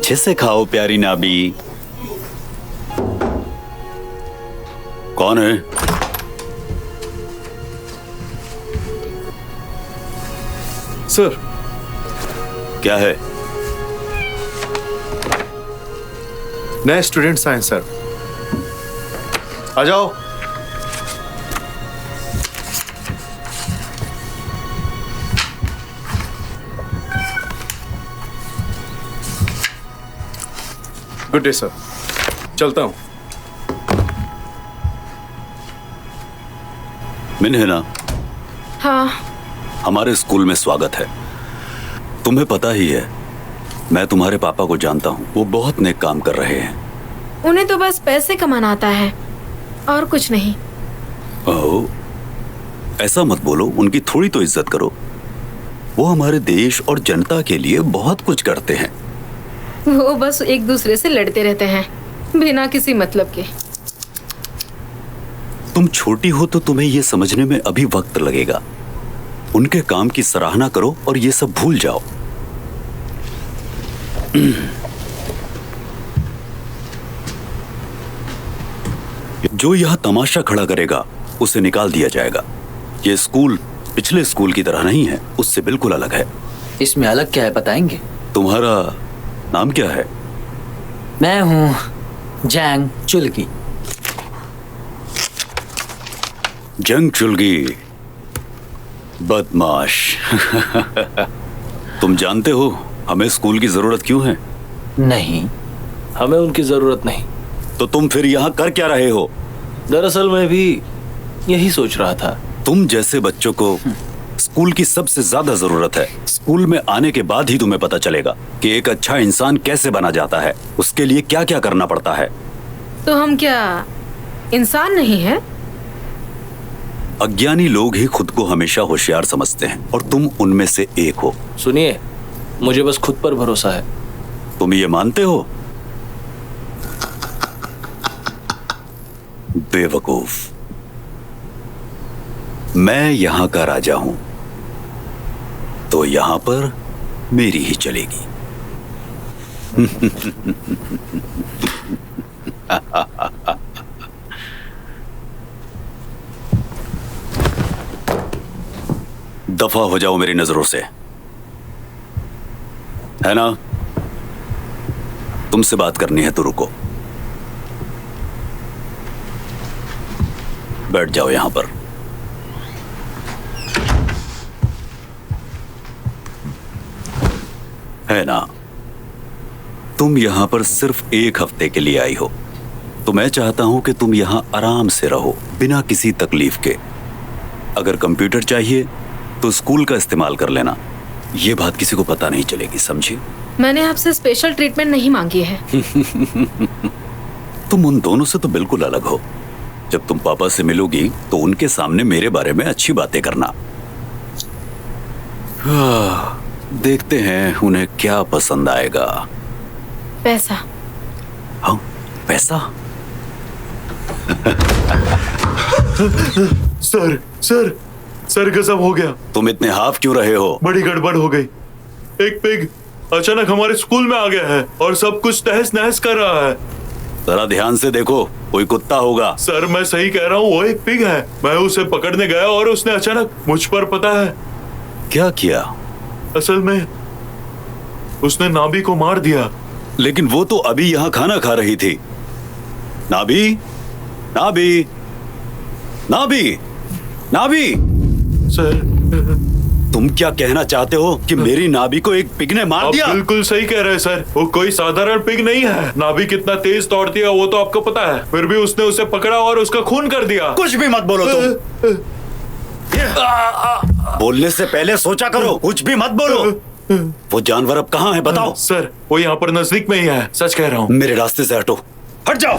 अच्छे से खाओ प्यारी नाबी। कौन है? सर। क्या है? नए स्टूडेंट्स आए सर। आ जाओ। Good day sir. चलता हूं। मिन्हेना, हाँ। हमारे स्कूल में स्वागत है। तुम्हें पता ही है, मैं तुम्हारे पापा को जानता हूँ। वो बहुत नेक काम कर रहे हैं। उन्हें तो बस पैसे कमाना आता है और कुछ नहीं। ओह, ऐसा मत बोलो। उनकी थोड़ी तो इज्जत करो। वो हमारे देश और जनता के लिए बहुत कुछ करते हैं। वो बस एक दूसरे से लड़ते रहते हैं बिना किसी मतलब के। तुम छोटी हो तो तुम्हें ये समझने में अभी वक्त लगेगा। उनके काम की सराहना करो और ये सब भूल जाओ। जो यह तमाशा खड़ा करेगा उसे निकाल दिया जाएगा। ये स्कूल पिछले स्कूल की तरह नहीं है, उससे बिल्कुल अलग है। इसमें अलग क्या है बताएंगे? तुम्हारा नाम क्या है? मैं हूँ जैंग चुल्गी। जंग चुल्गी, बदमाश। तुम जानते हो हमें स्कूल की जरूरत क्यों है? नहीं, हमें उनकी जरूरत नहीं। तो तुम फिर यहाँ कर क्या रहे हो? दरअसल मैं भी यही सोच रहा था। तुम जैसे बच्चों को स्कूल की सबसे ज्यादा जरूरत है। स्कूल में आने के बाद ही तुम्हें पता चलेगा कि एक अच्छा इंसान कैसे बना जाता है, उसके लिए क्या क्या करना पड़ता है। तो हम क्या इंसान नहीं है? अज्ञानी लोग ही खुद को हमेशा होशियार समझते हैं और तुम उनमें से एक हो। सुनिए, मुझे बस खुद पर भरोसा है। तुम ये मानते हो? बेवकूफ। मैं यहां का राजा हूं, तो यहां पर मेरी ही चलेगी। दफा हो जाओ मेरी नजरों से, है ना? तुमसे बात करनी है तो रुको। बैठ जाओ यहां पर। है ना? तुम यहां पर सिर्फ एक हफ्ते के लिए आई हो, तो मैं चाहता हूं कि तुम यहां आराम से रहो बिना किसी तकलीफ के। अगर कंप्यूटर चाहिए तो स्कूल का इस्तेमाल कर लेना। ये बात किसी को पता नहीं चलेगी, समझी? मैंने आपसे स्पेशल ट्रीटमेंट नहीं मांगी है। तुम उन दोनों से तो बिल्कुल अलग हो। जब तुम पापा से मिलोगी तो उनके सामने मेरे बारे में अच्छी बातें करना। देखते हैं उन्हें क्या पसंद आएगा। पैसा। हाँ, पैसा। सर सर सर, गजब हो गया। तुम इतने हाफ क्यों रहे हो? बड़ी गड़बड़ हो गई। एक पिग अचानक हमारे स्कूल में आ गया है और सब कुछ तहस नहस कर रहा है। जरा ध्यान से देखो, कोई कुत्ता होगा। सर मैं सही कह रहा हूँ, वो एक पिग है। मैं उसे पकड़ने गया और उसने अचानक मुझ पर, पता है क्या किया? असल में उसने नाबी को मार दिया। लेकिन वो तो अभी यहाँ खाना खा रही थी। नाबी, नाबी, नाबी, नाबी। सर तुम क्या कहना चाहते हो कि मेरी नाबी को एक पिग ने मार आप दिया? बिल्कुल सही कह रहे हैं सर। वो कोई साधारण पिग नहीं है। नाबी कितना तेज दौड़ती है वो तो आपको पता है। फिर भी उसने उसे पकड़ा और उसका खून कर दिया। कुछ भी मत बोलो तुम। बोलने से पहले सोचा करो। कुछ भी मत बोलो। वो जानवर अब कहाँ है बताओ? सर वो यहाँ पर नजदीक में ही है, सच कह रहा हूँ। मेरे रास्ते से हटो, हट जाओ।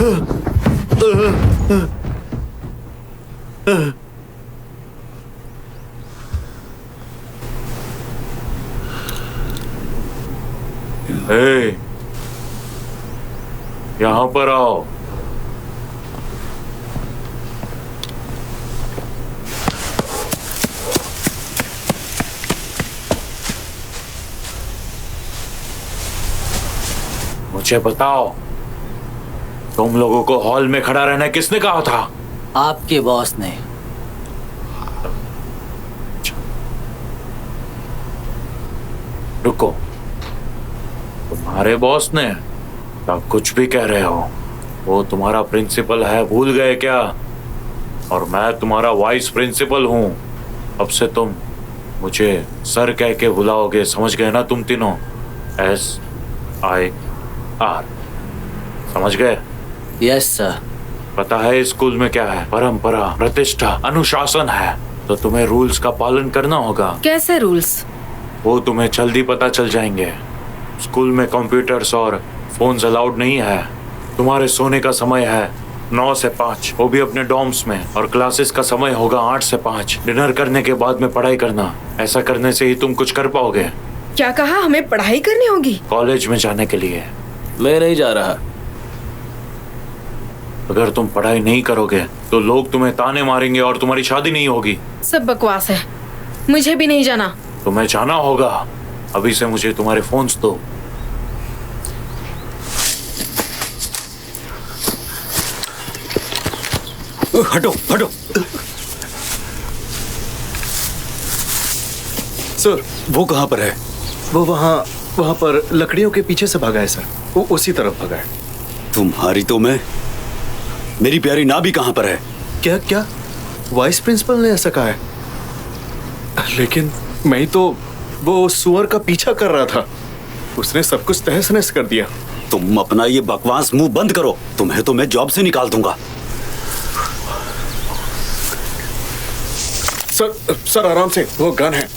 यहाँ पर आओ। मुझे बताओ, तुम लोगों को हॉल में खड़ा रहना किसने कहा था? आपके बॉस ने। रुको, तुम्हारे बॉस ने? आप कुछ भी कह रहे हो, वो तुम्हारा प्रिंसिपल है, भूल गए क्या? और मैं तुम्हारा वाइस प्रिंसिपल हूँ। अब से तुम मुझे सर कह के बुलाओगे, समझ गए ना तुम तीनों? SIR, समझ गए? Yes sir. पता है स्कूल में क्या है? परंपरा, प्रतिष्ठा, अनुशासन है, तो तुम्हें रूल्स का पालन करना होगा। कैसे रूल्स? वो तुम्हें जल्दी पता चल जाएंगे। स्कूल में कंप्यूटर्स और फोन्स अलाउड नहीं है। तुम्हारे सोने का समय है 9 से 5, वो भी अपने डॉर्म्स में, और क्लासेस का समय होगा 8 से 5। डिनर करने के बाद में पढ़ाई करना। ऐसा करने से ही तुम कुछ कर पाओगे। क्या कहा? हमें पढ़ाई करनी होगी? कॉलेज में जाने के लिए। मैं नहीं जा रहा। अगर तुम पढ़ाई नहीं करोगे तो लोग तुम्हें ताने मारेंगे और तुम्हारी शादी नहीं होगी। सब बकवास है, मुझे भी नहीं जाना। तुम्हें जाना होगा। अभी से मुझे तुम्हारे फोन्स दो। हटो हटो। सर, वो कहाँ पर है? वो वहाँ पर लकड़ियों के पीछे से भागा है सर। वो उसी तरफ भागा है। तुम्हारी तो मैं। मेरी प्यारी नाभी कहाँ पर है? क्या क्या? वाइस प्रिंसिपल ने ऐसा कहा है, लेकिन मैं ही तो वो सुअर का पीछा कर रहा था। उसने सब कुछ तहस नहस कर दिया। तुम अपना ये बकवास मुंह बंद करो। तुम्हें तो मैं जॉब से निकाल दूंगा। सर आराम से, वो गन है।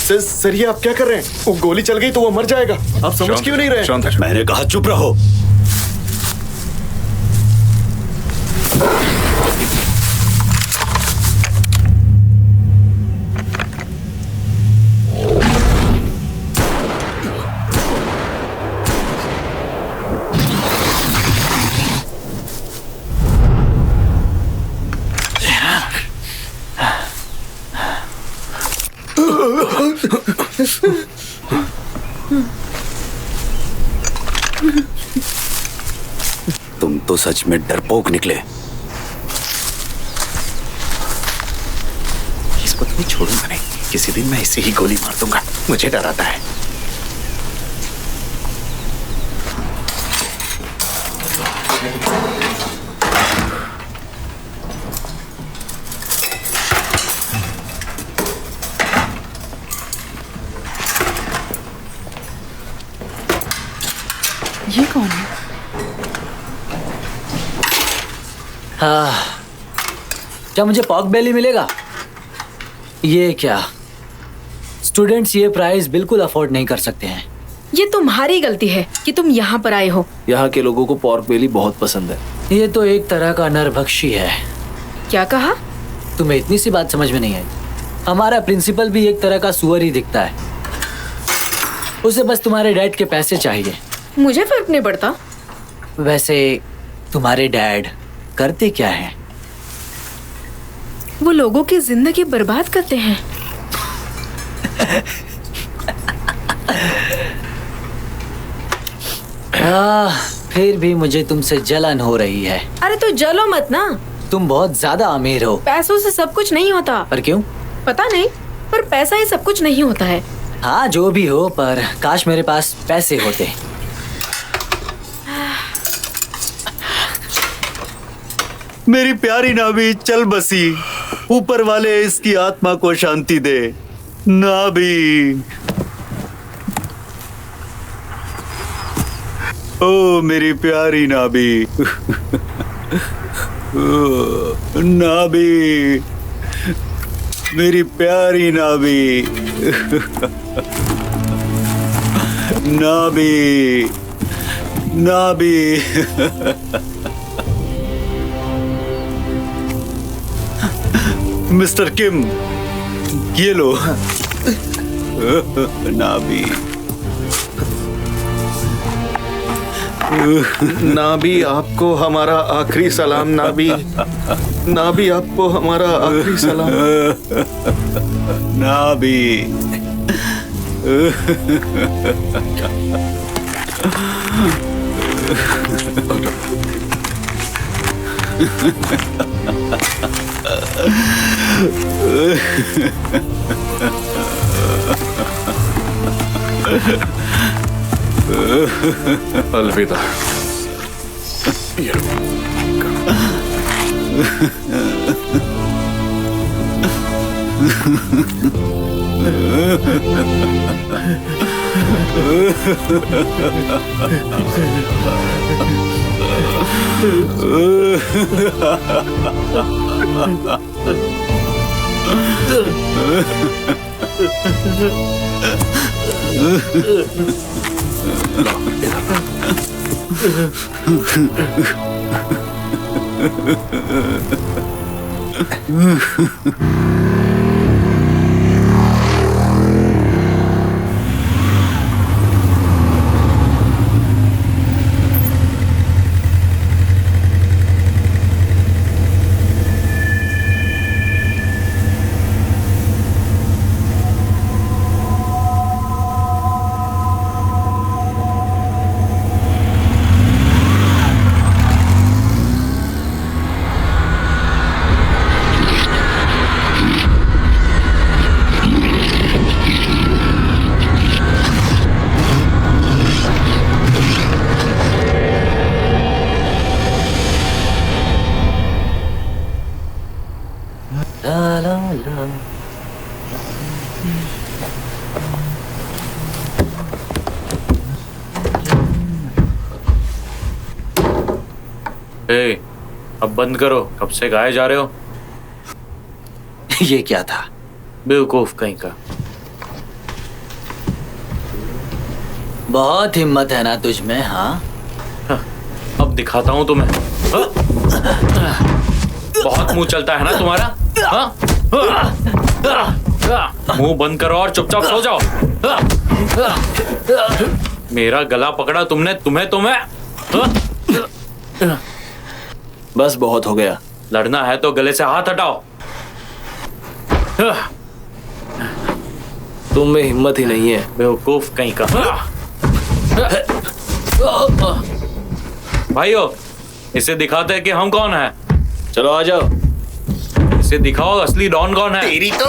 सर ये आप क्या कर रहे हैं? वो गोली चल गई तो वो मर जाएगा। आप समझ क्यों नहीं रहे? मैंने कहा चुप रहो। तुम तो सच में डरपोक निकले। इसको तो मैं छोड़ूंगा नहीं। किसी दिन मैं इसे ही गोली मार दूंगा। मुझे डर आता है। ये कौन है? हाँ, क्या मुझे पॉक बेली मिलेगा? ये क्या? स्टूडेंट्स ये प्राइस बिल्कुल अफोर्ड नहीं कर सकते हैं। ये तुम्हारी गलती है कि तुम यहाँ पर आए हो। यहाँ के लोगों को पॉर्क बेली बहुत पसंद है। ये तो एक तरह का नरभक्षी है। क्या कहा? तुम्हें इतनी सी बात समझ में नहीं आई? हमारा प्रिंसिपल भी एक तरह का सुअर ही दिखता है। उसे बस तुम्हारे डैड के पैसे चाहिए। मुझे फर्क नहीं पड़ता। वैसे तुम्हारे डैड करते क्या हैं? वो लोगों की जिंदगी बर्बाद करते हैं। फिर भी मुझे तुमसे जलन हो रही है। अरे तो जलो मत ना। तुम बहुत ज्यादा अमीर हो। पैसों से सब कुछ नहीं होता। पर क्यों? पता नहीं, पर पैसा ही सब कुछ नहीं होता है। हाँ जो भी हो, पर काश मेरे पास पैसे होते। मेरी प्यारी नाभी चल बसी। ऊपर वाले इसकी आत्मा को शांति दे। नाभी, ओ मेरी प्यारी नाभी। नाभी, मेरी प्यारी नाभी। नाभी, नाभी। मिस्टर किम, ये लो। नाभी, नाभी आपको हमारा आखिरी सलाम। नाभी, नाभी आपको हमारा आखिरी सलाम। नाभी। अलविदा। ये लो। ए, अब बंद करो, कब से गाए जा रहे हो? ये क्या था? बेवकूफ कहीं का। बहुत हिम्मत है ना तुझ में, हाँ? अब दिखाता हूं तुम्हें। बहुत मुंह चलता है ना तुम्हारा, हाँ? मुंह बंद करो और चुपचाप सो जाओ। मेरा गला पकड़ा तुमने, तुम्हें बस बहुत हो गया। लड़ना है तो गले से हाथ हटाओ। तुम में हिम्मत ही नहीं है। बेवकूफ कहीं का। भाइयों, इसे दिखाते हैं कि हम कौन है। चलो आ जाओ। इसे दिखाओ असली डॉन कौन है। तेरी तो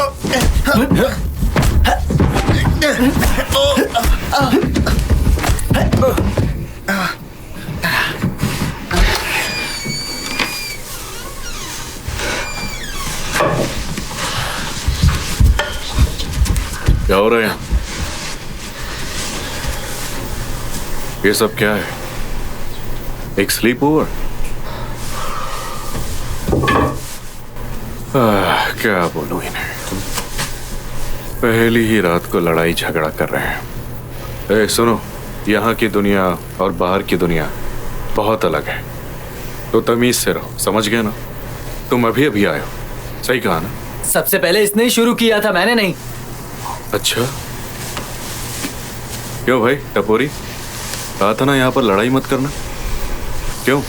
क्या हो रहा है? ये सब क्या है? एक स्लीप ओवर? क्या बोलूं इन्हें। पहली ही रात को लड़ाई झगड़ा कर रहे हैं। ए सुनो, यहाँ की दुनिया और बाहर की दुनिया बहुत अलग है, तो तमीज से रहो, समझ गए ना? तुम अभी अभी आए हो, सही कहा ना? सबसे पहले इसने ही शुरू किया था, मैंने नहीं। अच्छा, क्यों भाई टपोरी? कहा था ना यहाँ पर लड़ाई मत करना। क्यों?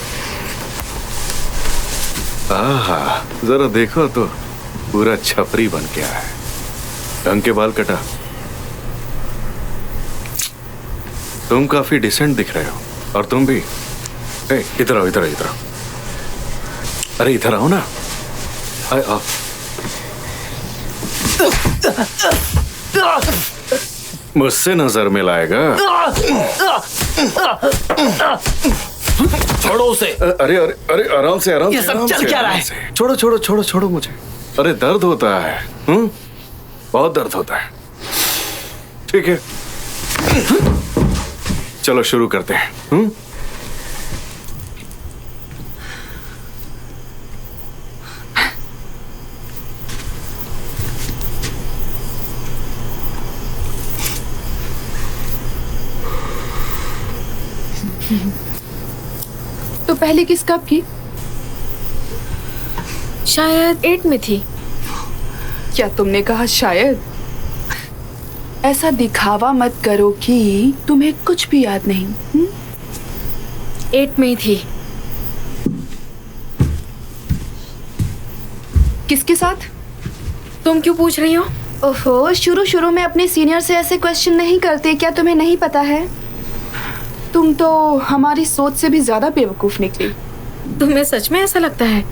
आहा, जरा देखो तो, पूरा छपरी बन के आया है। ढंग के बाल कटा। तुम काफी डिसेंट दिख रहे हो। और तुम भी। ए, इधर आओ, इधर आओ, इधर आओ। अरे इधर आओ ना। आओ। मुझसे नजर मिलाएगा? छोड़ो उसे। अरे अरे अरे, आराम से, आराम से। ये सब आराम चल से, क्या रहा आराम है? से। छोड़ो छोड़ो छोड़ो छोड़ो मुझे। अरे दर्द होता है। बहुत दर्द होता है। ठीक है, चलो शुरू करते हैं। तो पहले किस कप की? शायद 8 में थी। क्या तुमने कहा शायद? ऐसा दिखावा मत करो कि तुम्हें कुछ भी याद नहीं। 8 में ही थी। किसके साथ? तुम क्यों पूछ रही हो? ओहो, शुरू शुरू में अपने सीनियर से ऐसे क्वेश्चन नहीं करते, क्या तुम्हें नहीं पता है? तुम तो हमारी सोच से भी ज्यादा बेवकूफ निकली। तुम्हें सच में ऐसा लगता है?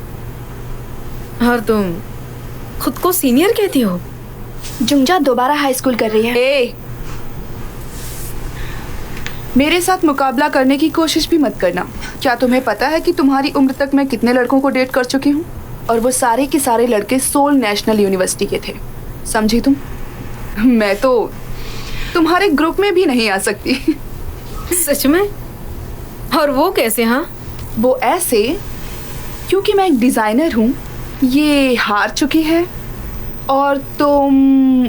और तुम खुद को सीनियर कहती हो? जुंगजा दोबारा हाई स्कूल कर रही है। ए, मेरे साथ मुकाबला करने की कोशिश भी मत करना। क्या तुम्हें पता है कि तुम्हारी उम्र तक मैं कितने लड़कों को डेट कर चुकी हूँ? और वो सारे के सारे लड़के सोल नेशनल यूनिवर्सिटी के थे, समझी तुम? मैं तो तुम्हारे ग्रुप में भी नहीं आ सकती। सच में? और वो कैसे? हाँ, वो ऐसे क्योंकि मैं एक डिजाइनर हूँ। ये हार चुकी है और तुम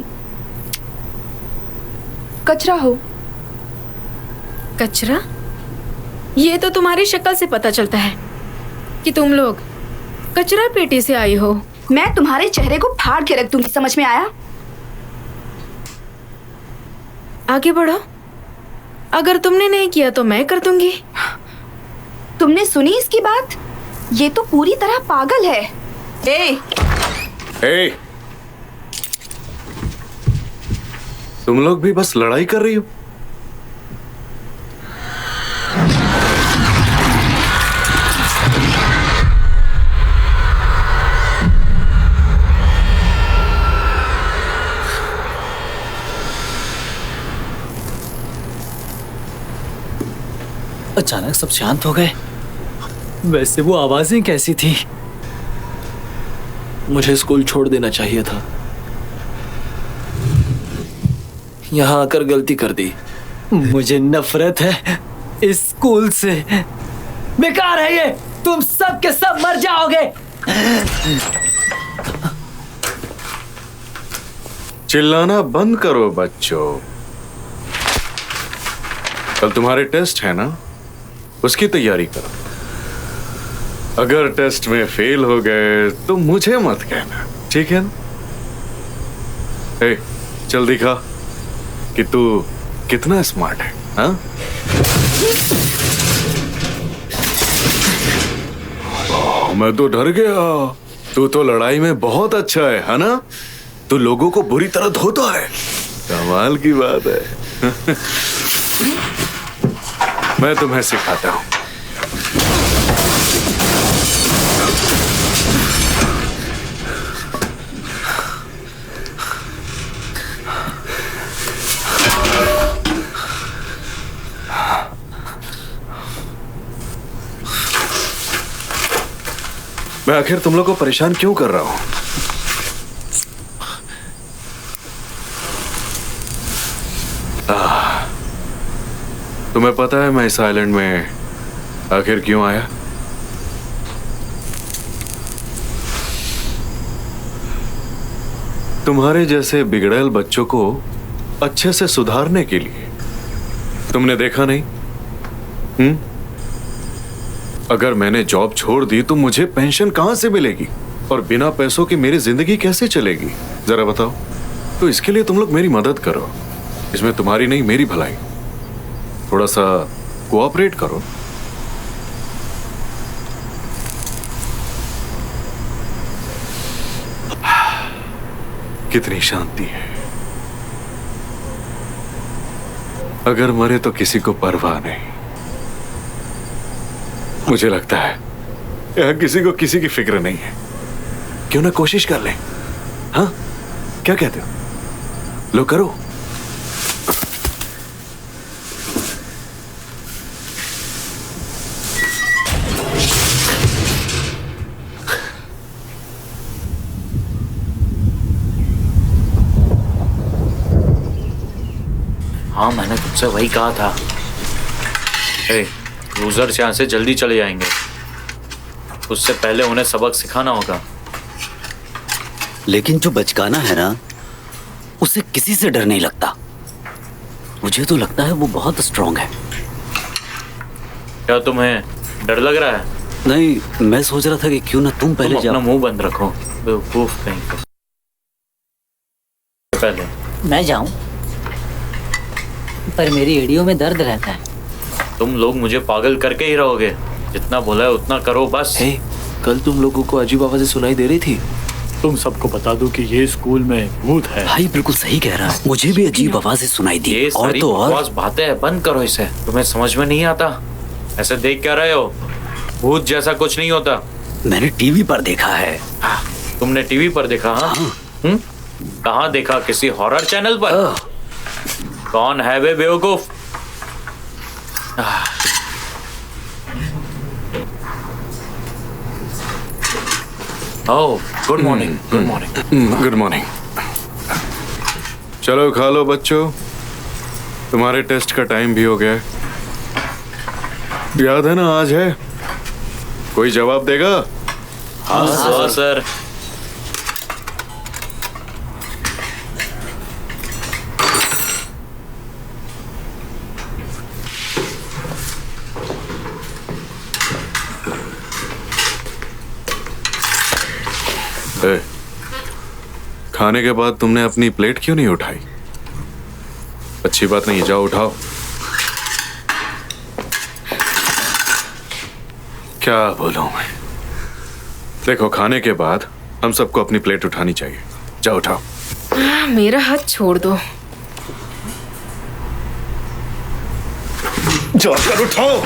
कचरा हो। कचरा? ये तो तुम्हारी शक्ल से पता चलता है कि तुम लोग कचरा पेटी से आई हो। मैं तुम्हारे चेहरे को फाड़ के रख दूंगी, समझ में आया? आगे बढ़ो। अगर तुमने नहीं किया तो मैं कर दूंगी। तुमने सुनी इसकी बात? ये तो पूरी तरह पागल है। ए, तुम लोग भी बस लड़ाई कर रही हो? अचानक सब शांत हो गए। वैसे वो आवाजें कैसी थी? मुझे स्कूल छोड़ देना चाहिए था। यहाँ आकर गलती कर दी। मुझे नफरत है इस स्कूल से। बेकार है ये। तुम सब के सब मर जाओगे। चिल्लाना बंद करो बच्चों। कल तुम्हारे टेस्ट है ना, उसकी तैयारी करो। अगर टेस्ट में फेल हो गए तो मुझे मत कहना, ठीक है ना? ए, चल दिखा कि तू कितना स्मार्ट है। हाँ? मैं तो डर गया। तू तो लड़ाई में बहुत अच्छा है ना? तू लोगों को बुरी तरह धोता है। कमाल की बात है। मैं तुम्हें सिखाता हूं। मैं आखिर तुम लोग को परेशान क्यों कर रहा हूं? तुम्हें पता है मैं इस आइलैंड में आखिर क्यों आया? तुम्हारे जैसे बिगड़ैल बच्चों को अच्छे से सुधारने के लिए। तुमने देखा नहीं? अगर मैंने जॉब छोड़ दी तो मुझे पेंशन कहां से मिलेगी और बिना पैसों की मेरी जिंदगी कैसे चलेगी, जरा बताओ। तो इसके लिए तुम लोग मेरी मदद करो। इसमें तुम्हारी नहीं मेरी भलाई। थोड़ा सा कोऑपरेट करो। कितनी शांति है। अगर मरे तो किसी को परवाह नहीं। मुझे लगता है यहां किसी को किसी की फिक्र नहीं है। क्यों ना कोशिश कर लें? हाँ, क्या कहते हो? लो करो। हाँ, मैंने तुमसे वही कहा था। क्रूजर्स यहाँ से जल्दी चले जाएंगे। उससे पहले उन्हें सबक सिखाना होगा। लेकिन जो बचकाना है ना, उसे किसी से डर नहीं लगता। मुझे तो लगता है वो बहुत स्ट्रांग है। क्या तुम्हें डर लग रहा है? नहीं, मैं सोच रहा था कि क्यों ना तुम पहले अपना जाओ। मुंह बंद रखो, बेवकूफ कहीं का। पहले मैं जाऊं, पर मेरी एड़ियों में दर्द रहता है। तुम लोग मुझे पागल करके ही रहोगे। जितना बोला है उतना करो बस। हे, कल तुम लोगों को अजीब आवाजें सुनाई दे रही थी। तुम सबको बता दूं कि ये स्कूल में भूत है। भाई बिल्कुल सही कह रहा है, मुझे भी अजीब आवाजें सुनाई दी। ये और सारी तो और बकवास बातें हैं, बंद करो इसे। तुम्हें समझ में नहीं आता? ऐसे देख क्या रहे हो? भूत जैसा कुछ नहीं होता। मैंने टीवी पर देखा है। तुमने टीवी पर देखा? हाँ। कहाँ देखा? किसी हॉरर चैनल पर? कौन है वे बेवकूफ? Oh, good morning. Good morning. Good morning. चलो खा लो बच्चों, तुम्हारे टेस्ट का टाइम भी हो गया है। याद है ना आज है? कोई जवाब देगा? हाँ सर। ए, खाने के बाद तुमने अपनी प्लेट क्यों नहीं उठाई? अच्छी बात नहीं, जाओ उठाओ। क्या बोलूं मैं? देखो, खाने के बाद हम सबको अपनी प्लेट उठानी चाहिए। जाओ उठाओ। मेरा हाथ छोड़ दो। जाकर उठाओ।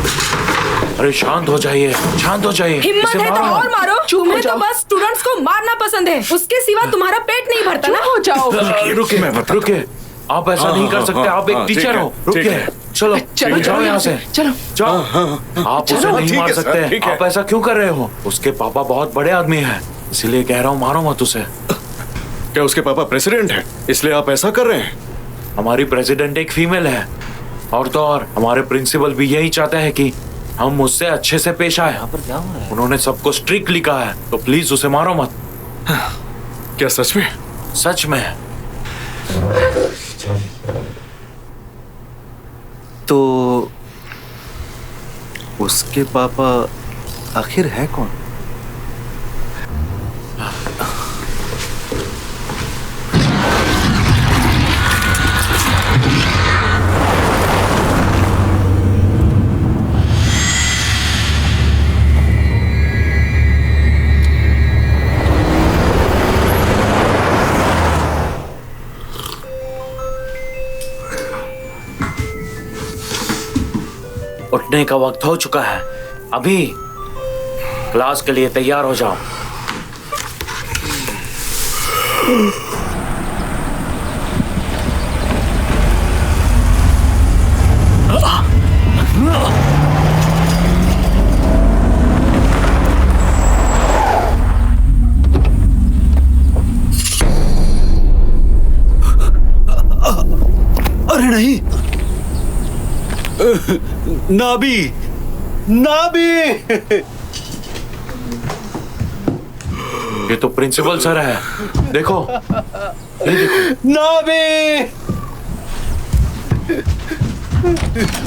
अरे शांत हो जाइए, शांत हो जाइए। हिम्मत इसे है तो मारो और मत। मारो। तुम्हें तो बस स्टूडेंट्स को मारना पसंद है, उसके सिवा तुम्हारा पेट नहीं भरता ना। हो जाओ। रुकिए, रुकिए। आप ऐसा नहीं कर सकते। आप एक टीचर हो। रुकिए, चलो चलो जाओ यहाँ से। चलो। जाओ। आप उसे नहीं मार सकते। आप ऐसा क्यों कर रहे हो? उसके पापा बहुत बड़े आदमी हैं, इसलिए कह रहा हूँ मारो मत उसे। क्या उसके पापा प्रेसिडेंट हैं, इसलिए आप ऐसा कर रहे हैं? हमारी प्रेसिडेंट एक फीमेल है, और तो और हमारे प्रिंसिपल भी यही चाहते हैं कि हम उससे अच्छे से पेश आए। पर क्या हो रहा है? उन्होंने सबको स्ट्रिक्ट लिखा है, तो प्लीज उसे मारो मत। क्या सच में? सच में। तो उसके पापा आखिर है कौन? उठने का वक्त हो चुका है। अभी क्लास के लिए तैयार हो जाओ। अरे नहीं, नाबी, नाबी। ये तो प्रिंसिपल सर है। देखो, ये देखो। नाबी।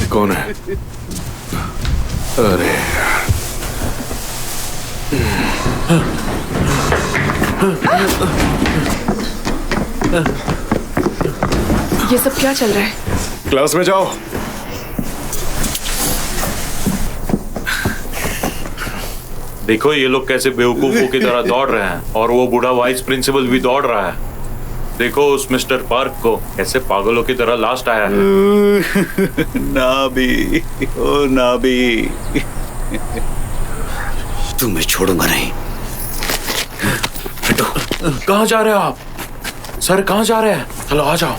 कौन है? अरे ये सब क्या चल रहा है? क्लास में जाओ। देखो ये लोग कैसे बेवकूफों की तरह दौड़ रहे हैं, और वो बूढ़ा वाइस प्रिंसिपल भी दौड़ रहा है। देखो उस मिस्टर पार्क को, कैसे पागलों की तरह लास्ट आया है। नाबी, ओ नाबी, तुम्हें छोड़ूंगा नहीं। हटो। कहाँ जा रहे हो आप? सर कहाँ जा रहे हैं? चलो आ जाओ।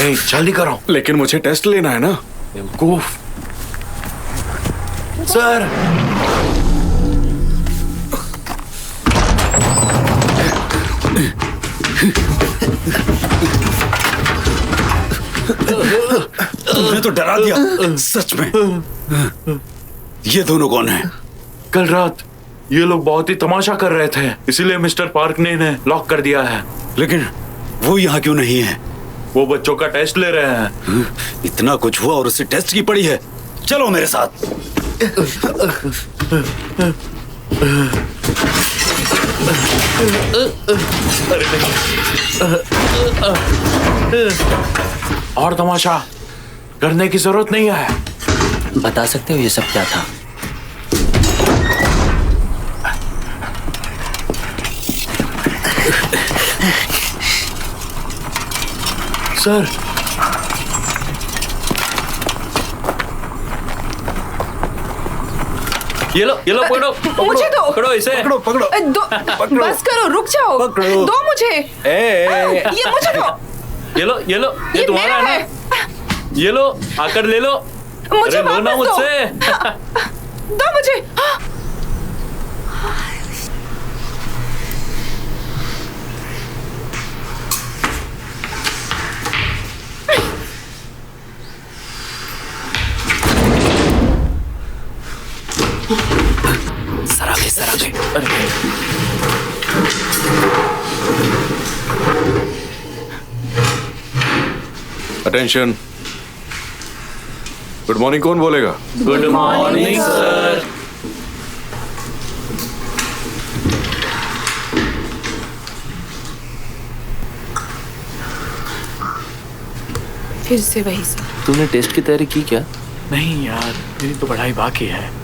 ए, जल्दी करो। लेकिन मुझे टेस्ट लेना है ना। बेवकूफ। सर तुमने तो डरा दिया, सच में। ये दोनों कौन हैं? कल रात ये लोग बहुत ही तमाशा कर रहे थे, इसीलिए मिस्टर पार्क ने इन्हें लॉक कर दिया है। लेकिन वो यहाँ क्यों नहीं है? वो बच्चों का टेस्ट ले रहे हैं। इतना कुछ हुआ और उससे टेस्ट की पड़ी है। चलो मेरे साथ। और तमाशा करने की जरूरत नहीं है। बता सकते हो ये सब क्या था? सर, ये लो पकड़ो, मुझे दो। पकड़ो इसे। पकड़ो पकड़ो दो, बस करो, रुक जाओ। पकड़ो। दो मुझे। ये मुझे दो। ये लो, ये तुम्हारा मेरा है ना? ये लो, आकर ले लो। मुझे अरे लो ना वापस दो। मुझसे। दो मुझे। सर आ गए। अटेंशन। गुड मॉर्निंग कौन बोलेगा? Good morning sir. फिर से वही सब। तूने टेस्ट की तैयारी की क्या? नहीं यार, मेरी तो पढ़ाई बाकी है।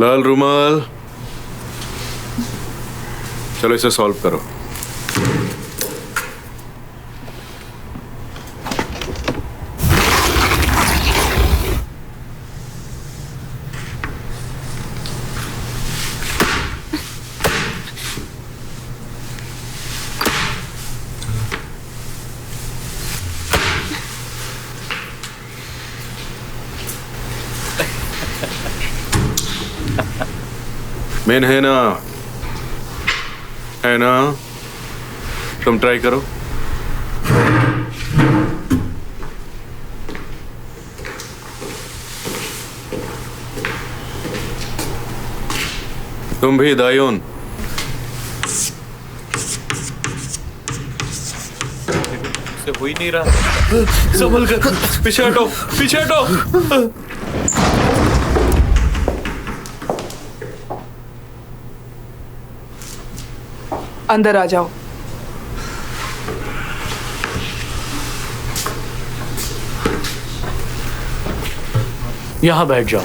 लाल रुमाल, चलो इसे सॉल्व करो। मेन है ना, तुम ट्राई करो। तुम भी दायून। से हो ही नहीं रहा। संभल कर, पीछे हटो, पीछे हटो। अंदर आ जाओ। यहाँ बैठ जाओ।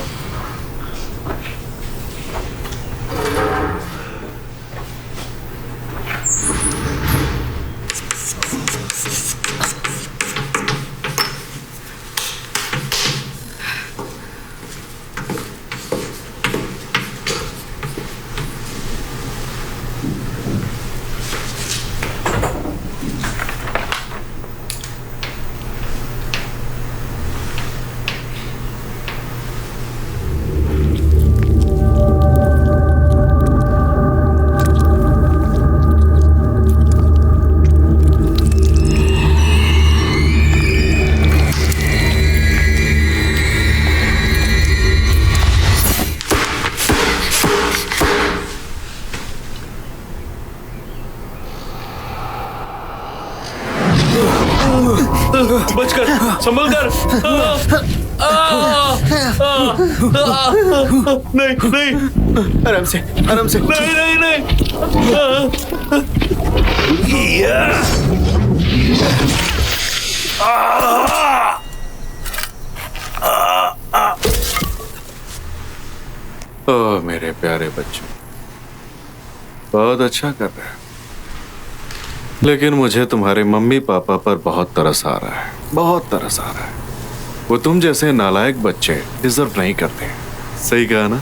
बचकर, संभल कर। नहीं नहीं, आराम से नहीं नहीं नहीं। ओह मेरे प्यारे बच्चों, बहुत अच्छा कर रहे हैं, लेकिन मुझे तुम्हारे मम्मी पापा पर बहुत तरस आ रहा है, बहुत तरस आ रहा है। वो तुम जैसे नालायक बच्चे डिजर्व नहीं करते। सही कहा ना?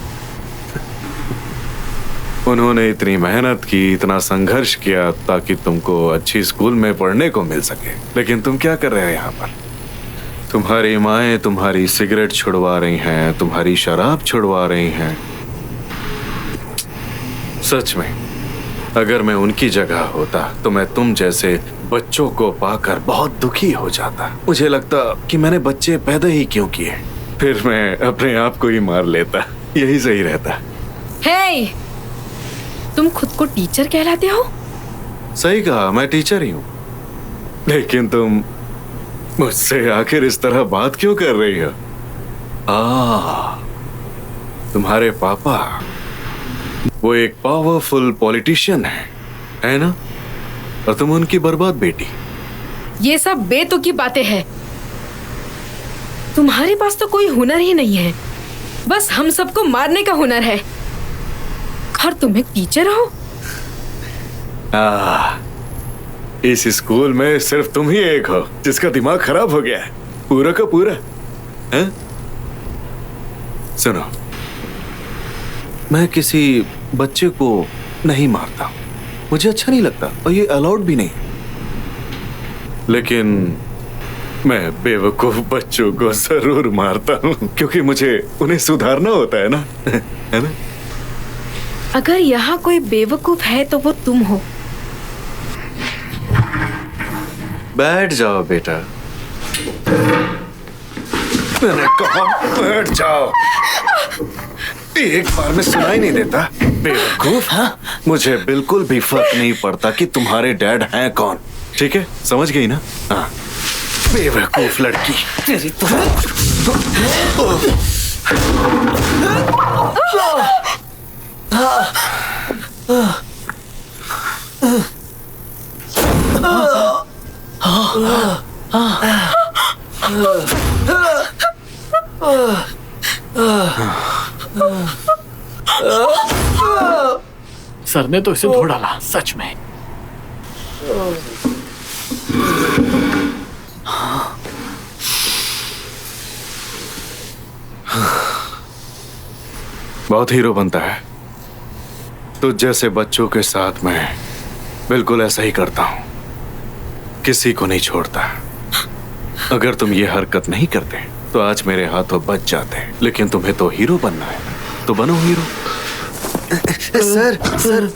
उन्होंने इतनी मेहनत की, इतना संघर्ष किया ताकि तुमको अच्छी स्कूल में पढ़ने को मिल सके, लेकिन तुम क्या कर रहे हो यहाँ पर? तुम्हारी माएं तुम्हारी सिगरेट छुड़वा रही हैं, तुम्हारी शराब छुड़वा रही हैं। सच में अगर मैं उनकी जगह होता तो मैं तुम जैसे बच्चों को पाकर बहुत दुखी हो जाता। मुझे लगता कि मैंने बच्चे पैदा ही क्यों किए, फिर मैं अपने आप को ही मार लेता, यही सही रहता। हे, तुम खुद को टीचर कहलाते हो? सही कहा, मैं टीचर ही हूँ, लेकिन तुम मुझसे आखिर इस तरह बात क्यों कर रही हो? तुम्हारे पापा वो एक पावरफुल पॉलिटिशियन है ना? और तुम उनकी बर्बाद बेटी। ये सब बेतुकी बातें हैं। तुम्हारे पास तो कोई हुनर ही नहीं है, बस हम सबको मारने का हुनर है। और तुम एक टीचर हो? इस स्कूल में सिर्फ तुम ही एक हो जिसका दिमाग खराब हो गया है, पूरा का पूरा। हैं? सुनो, मैं किसी बच्चे को नहीं मारता, मुझे अच्छा नहीं लगता और ये अलाउड भी नहीं। लेकिन मैं बेवकूफ बच्चों को जरूर मारता हूँ क्योंकि मुझे उन्हें सुधारना होता है ना, है ना? अगर यहाँ कोई बेवकूफ है तो वो तुम हो। बैठ जाओ बेटा, मैंने कहा बैठ जाओ। एक बार में सुनाई नहीं देता बेवकूफ। मुझे बिल्कुल भी फर्क नहीं पड़ता कि तुम्हारे डैड हैं कौन, ठीक है? समझ गई ना? हाँ, बेवकूफ लड़की तेरी तो। सर ने तो इसे धो डाला, सच में। बहुत हीरो बनता है। तो जैसे बच्चों के साथ मैं बिल्कुल ऐसा ही करता हूं, किसी को नहीं छोड़ता। अगर तुम ये हरकत नहीं करते तो आज मेरे हाथों बच जाते, लेकिन तुम्हें तो हीरो बनना है, तो बनो हीरो। सर सर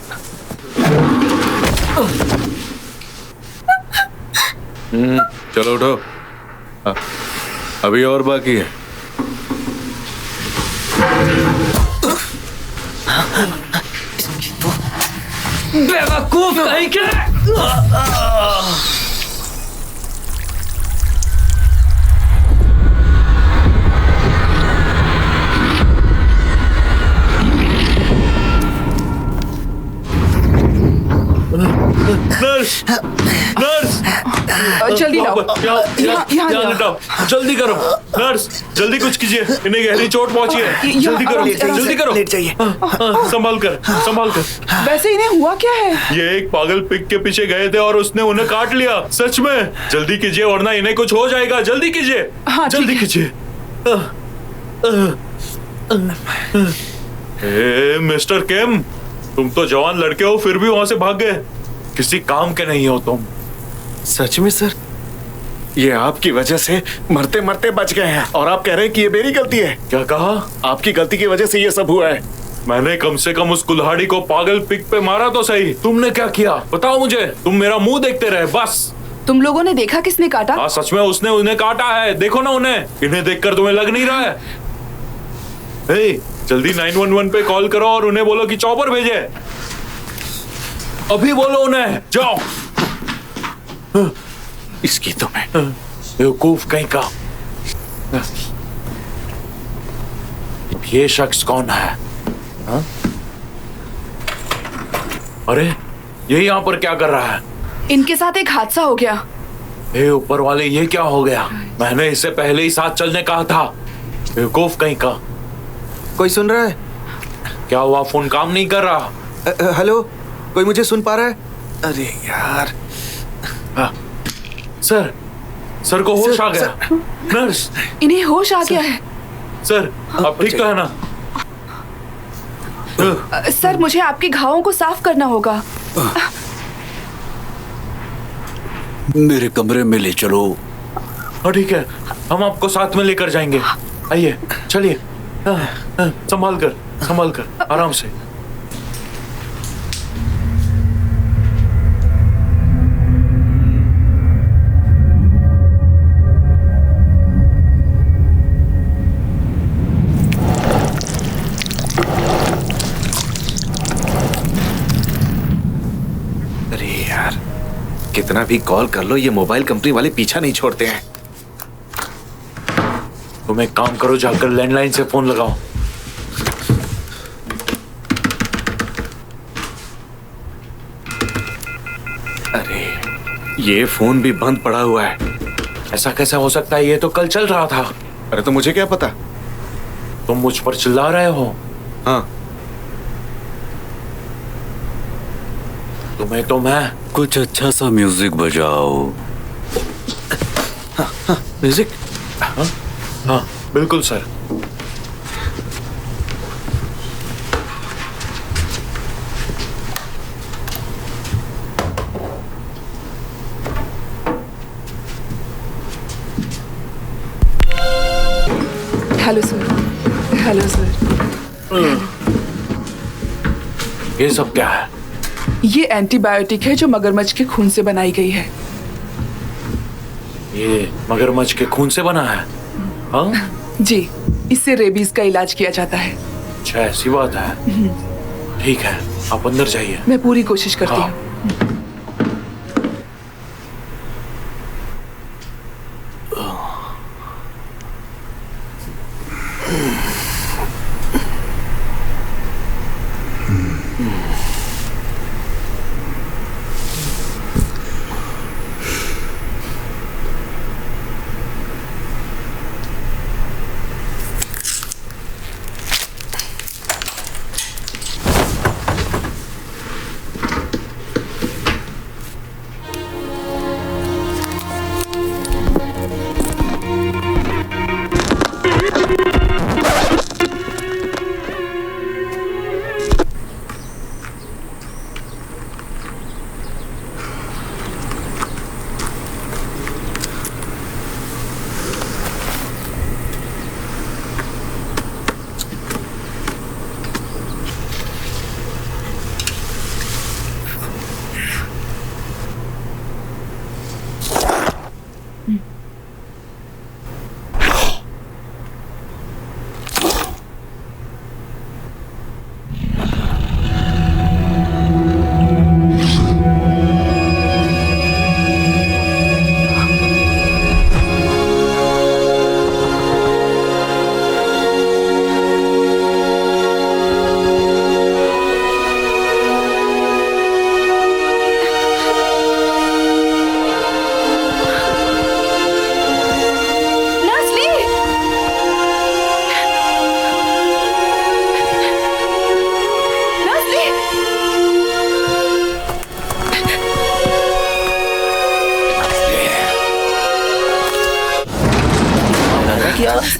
चलो उठो, अभी और बाकी है। बेवकूफ कहीं के। नर्स, नर्स, जल्दी लाओ। यहाँ लाओ। लाओ, जल्दी करो। नर्स, जल्दी कुछ कीजिए, इन्हें गहरी चोट पहुंची है। जल्दी करो, जल्दी करो। लेट जाइए। संभाल कर, संभाल कर। वैसे इन्हें हुआ क्या है? ये एक पागल पिग के पीछे गए थे और उसने उन्हें काट लिया, सच में। जल्दी कीजिए वरना इन्हें कुछ हो जाएगा। जल्दी कीजिए, हाँ, जल्दी ठीक है। कीजिए। मिस्टर केम, तुम तो जवान लड़के हो फिर भी वहां से भाग गए। किसी काम के नहीं हो तुम। सच में सर, ये आपकी वजह से मरते मरते बच गए हैं और आप कह रहे हैं कि ये मेरी गलती है? क्या कहा? आपकी गलती की वजह से ये सब हुआ है। मैंने कम से कम उस कुल्हाड़ी को पागल पिग पे मारा तो सही। तुमने क्या किया बताओ मुझे। तुम मेरा मुंह देखते रहे बस। तुम लोगों ने देखा किसने काटा? हाँ सच में उसने उन्हें काटा है। देखो ना उन्हें। इन्हें देखकर तुम्हें लग नहीं रहा है? हे, जल्दी 911 पे कॉल करो और उन्हें बोलो कि चॉपर भेजे। अभी बोलो उन्हें, जाओ। इसकी तो मैं बेवकूफ कहीं का। ये शख्स कौन है? हा? अरे ये यहाँ पर क्या कर रहा है? इनके साथ एक हादसा हो गया। हे ऊपर वाले, ये क्या हो गया? मैंने इससे पहले ही साथ चलने कहा था। बेवकूफ कहीं का। कोई सुन रहा है? क्या हुआ? फोन काम नहीं कर रहा? हेलो, कोई मुझे सुन पा रहा है? अरे यार। सर, सर को होश आ गया। नर्स, इन्हें होश आ गया है। सर आप ठीक तो है ना? सर मुझे आपके घावों को साफ करना होगा। मेरे कमरे में ले चलो। हाँ ठीक है, हम आपको साथ में लेकर जाएंगे। आइए चलिए। संभाल कर आराम से। अरे यार, कितना भी कॉल कर लो ये मोबाइल कंपनी वाले पीछा नहीं छोड़ते हैं। तुम एक काम करो, जाकर लैंडलाइन से फोन लगाओ। अरे ये फोन भी बंद पड़ा हुआ है। ऐसा कैसे हो सकता है? ये तो कल चल रहा था। अरे तो मुझे क्या पता? तुम मुझ पर चिल्ला रहे हो? हाँ। तुम्हें तो मैं कुछ अच्छा सा म्यूजिक बजाओ। म्यूजिक? हाँ बिल्कुल sir. Hello sir. Hello sir. ये सब क्या है? ये एंटीबायोटिक है जो मगरमच्छ के खून से बनाई गई है। ये मगरमच्छ के खून से बना है? हाँ जी, इससे रेबीज का इलाज किया जाता है। अच्छा ऐसी बात है। ठीक है, आप अंदर जाइए। मैं पूरी कोशिश करती हाँ। हूँ।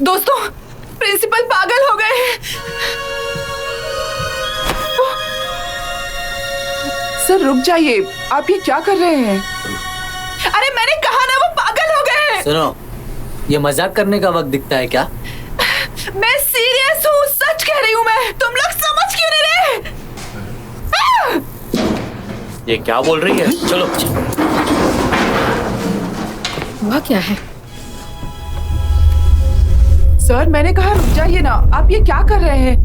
दोस्तों, प्रिंसिपल पागल हो गए हैं। सर रुक जाइए, आप ये क्या कर रहे हैं? अरे मैंने कहा ना, वो पागल हो गए हैं। सुनो, ये मजाक करने का वक्त दिखता है क्या? मैं सीरियस हूँ, सच कह रही हूँ मैं। तुम लोग समझ क्यों नहीं रहे? ये क्या बोल रही है? चलो। हुआ क्या है? सर मैंने कहा रुक जाइए ना, आप ये क्या कर रहे हैं?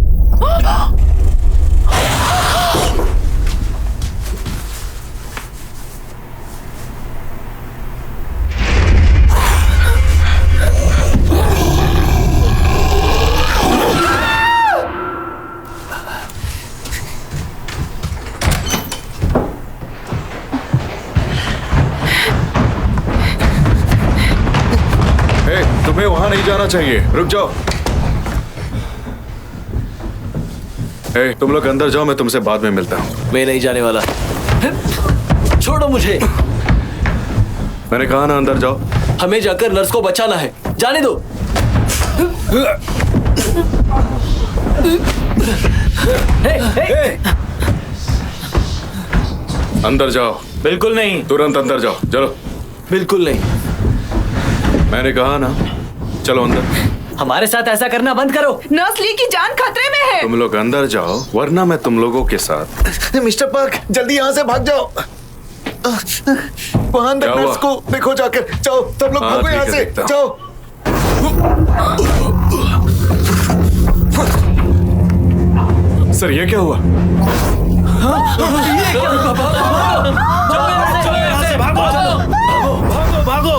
तुम्हें वहां नहीं जाना चाहिए, रुक जाओ। तुम लोग अंदर जाओ, मैं तुमसे बाद में मिलता हूँ। मैं नहीं जाने वाला। छोड़ो मुझे। मैंने कहा ना अंदर जाओ। हमें जाकर नर्स को बचाना है, जाने दो। अंदर जाओ। बिल्कुल नहीं। तुरंत अंदर जाओ, चलो। बिल्कुल नहीं। मैंने कहा ना, चलो अंदर। हमारे साथ ऐसा करना बंद करो। नर्स ली की जान खतरे में है। तुम लोग अंदर जाओ, वरना मैं तुम लोगों के साथ। मिस्टर पार्क, जल्दी यहाँ से भाग जाओ। वहां अंदर नर्स को देखो जाकर। जाओ, सब लोग भागो यहाँ से, जाओ। सर ये क्या हुआ? ये क्या हुआ? भागो, भागो, भागो।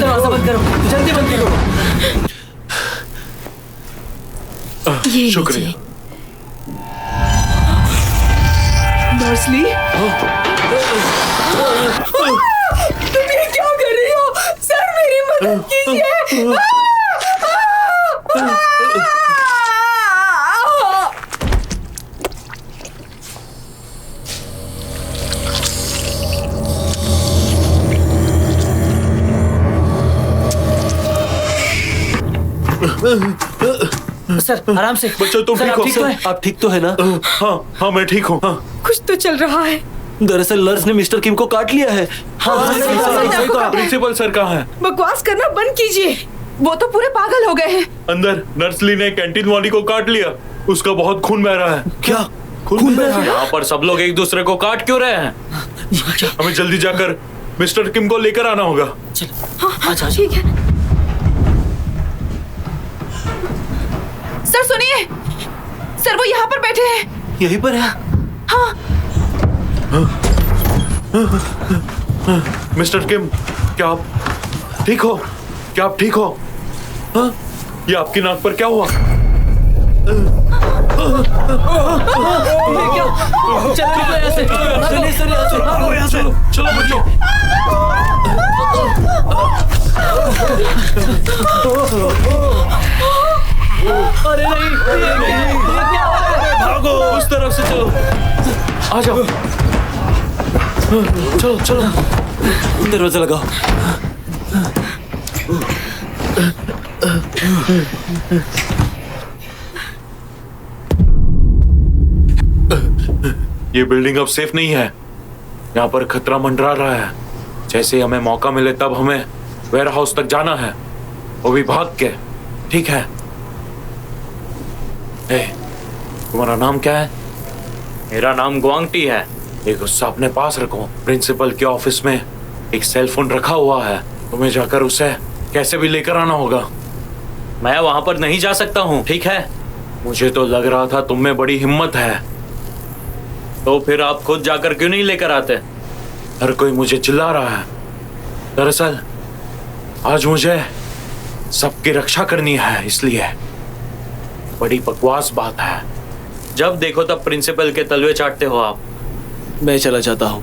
दरवाजा बंद करो, जल्दी बंद करो। ये शुक्रिया। लीजिए। नर्सली, तुम ये क्या कर रही हो? सर मेरी मदद कीजिए। सर आराम से। बच्चों तुम सर, ठीक आप हो? ठीक तो हैं? आप ठीक तो है ना? हाँ मैं ठीक हूँ। हाँ कुछ तो चल रहा है। दरअसल नर्स ने मिस्टर किम को काट लिया है। सही कहा। प्रिंसिपल सर कहाँ है? बकवास करना बंद कीजिए। वो तो पूरे पागल हो गए हैं। अंदर नर्सली ने कैंटीन वाली को काट लिया। उसका बहुत खून बह रहा है। क्या खून बह रहा है? यहाँ पर सब लोग एक दूसरे को काट क्यों रहे हैं? हमें जल्दी जाकर मिस्टर किम को लेकर आना होगा। अच्छा ठीक है। सर सुनिए, सर वो यहाँ पर बैठे हैं। यहीं पर है। मिस्टर किम, क्या आप ठीक हो? क्या आप ठीक हो? हाँ? ये आपकी नाक पर क्या हुआ? चलो यहाँ से। चलिए सर, यहाँ से। चलो बच्चों। अरे नहीं, भागो, उस तरफ से चलो। आ जाओ। चलो चलो। दरवाजा लगाओ। ये बिल्डिंग अब सेफ नहीं है। यहाँ पर खतरा मंडरा रहा है। जैसे हमें मौका मिले तब हमें वेयर हाउस तक जाना है, वो भी भाग के। ठीक है? तुम्हारा नाम क्या है? मेरा नाम ग्वांगटी है। ये गुस्सा अपने पास रखो। प्रिंसिपल के ऑफिस में एक सेल फोन रखा हुआ है, तुम्हें जाकर उसे कैसे भी लेकर आना होगा। मैं वहां पर नहीं जा सकता हूँ, ठीक है? मुझे तो लग रहा था तुम में बड़ी हिम्मत है, तो फिर आप खुद जाकर क्यों नहीं लेकर आते? हर कोई मुझे चिल्ला रहा है। दरअसल आज मुझे सबकी रक्षा करनी है, इसलिए। बड़ी बकवास बात है। जब देखो तब प्रिंसिपल के तलवे चाटते हो आप। मैं चला जाता हूँ।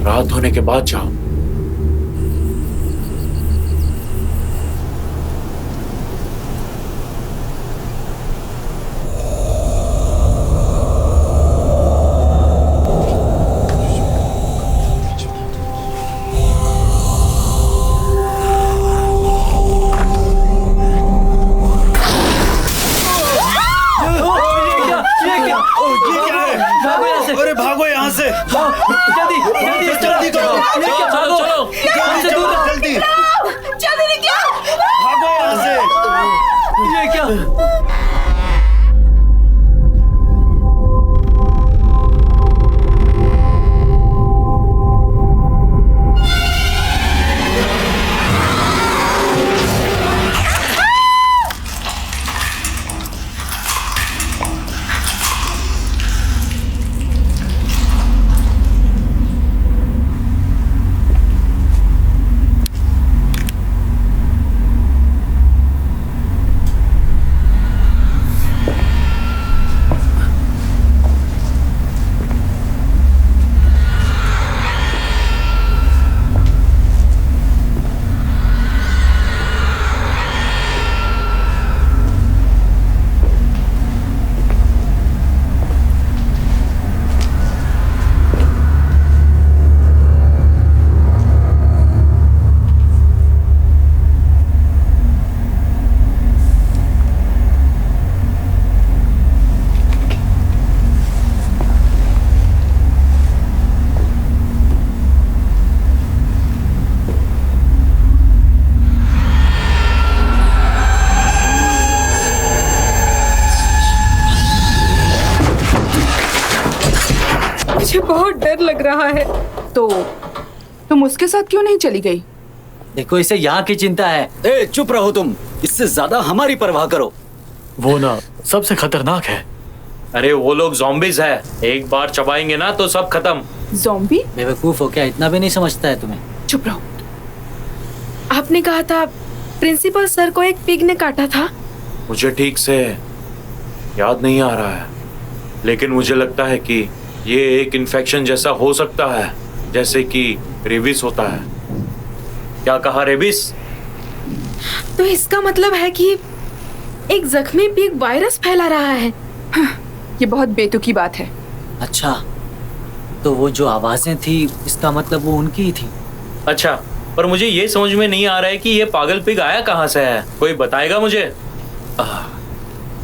रात होने के बाद जाओ। अरे भागो यहाँ से। जल्दी जल्दी करो। चलो चलो, हमसे दूर रहो। जल्दी जल्दी निकलो। भागो यहाँ से। ये क्या? मुझे बहुत डर लग रहा है। तो तुम उसके साथ क्यों नहीं चली गई? देखो, इसे यहाँ की चिंता है। ए, चुप रहो तुम। इससे ज्यादा हमारी परवाह करो। वो ना सबसे खतरनाक है। अरे वो लोग ज़ॉम्बीज़ है, एक बार चबाएंगे ना तो सब खत्म। ज़ॉम्बी? बेवकूफ हो क्या? इतना भी नहीं समझता है तुम्हें? चुप रहो। आपने कहा था प्रिंसिपल सर को एक पिग ने काटा था। मुझे ठीक से याद नहीं आ रहा है, लेकिन मुझे लगता है कि ये एक इन्फेक्शन जैसा हो सकता है, जैसे कि रेबिस होता है। क्या कहा, रेबिस? तो इसका मतलब है कि एक जख्मी पिग वायरस फैला रहा है। ये बहुत बेतुकी बात है। अच्छा, तो वो जो आवाजें थी इसका मतलब वो उनकी ही थी। अच्छा, पर मुझे ये समझ में नहीं आ रहा है कि ये पागल पिग आया कहाँ से है। कोई बताएगा मुझे?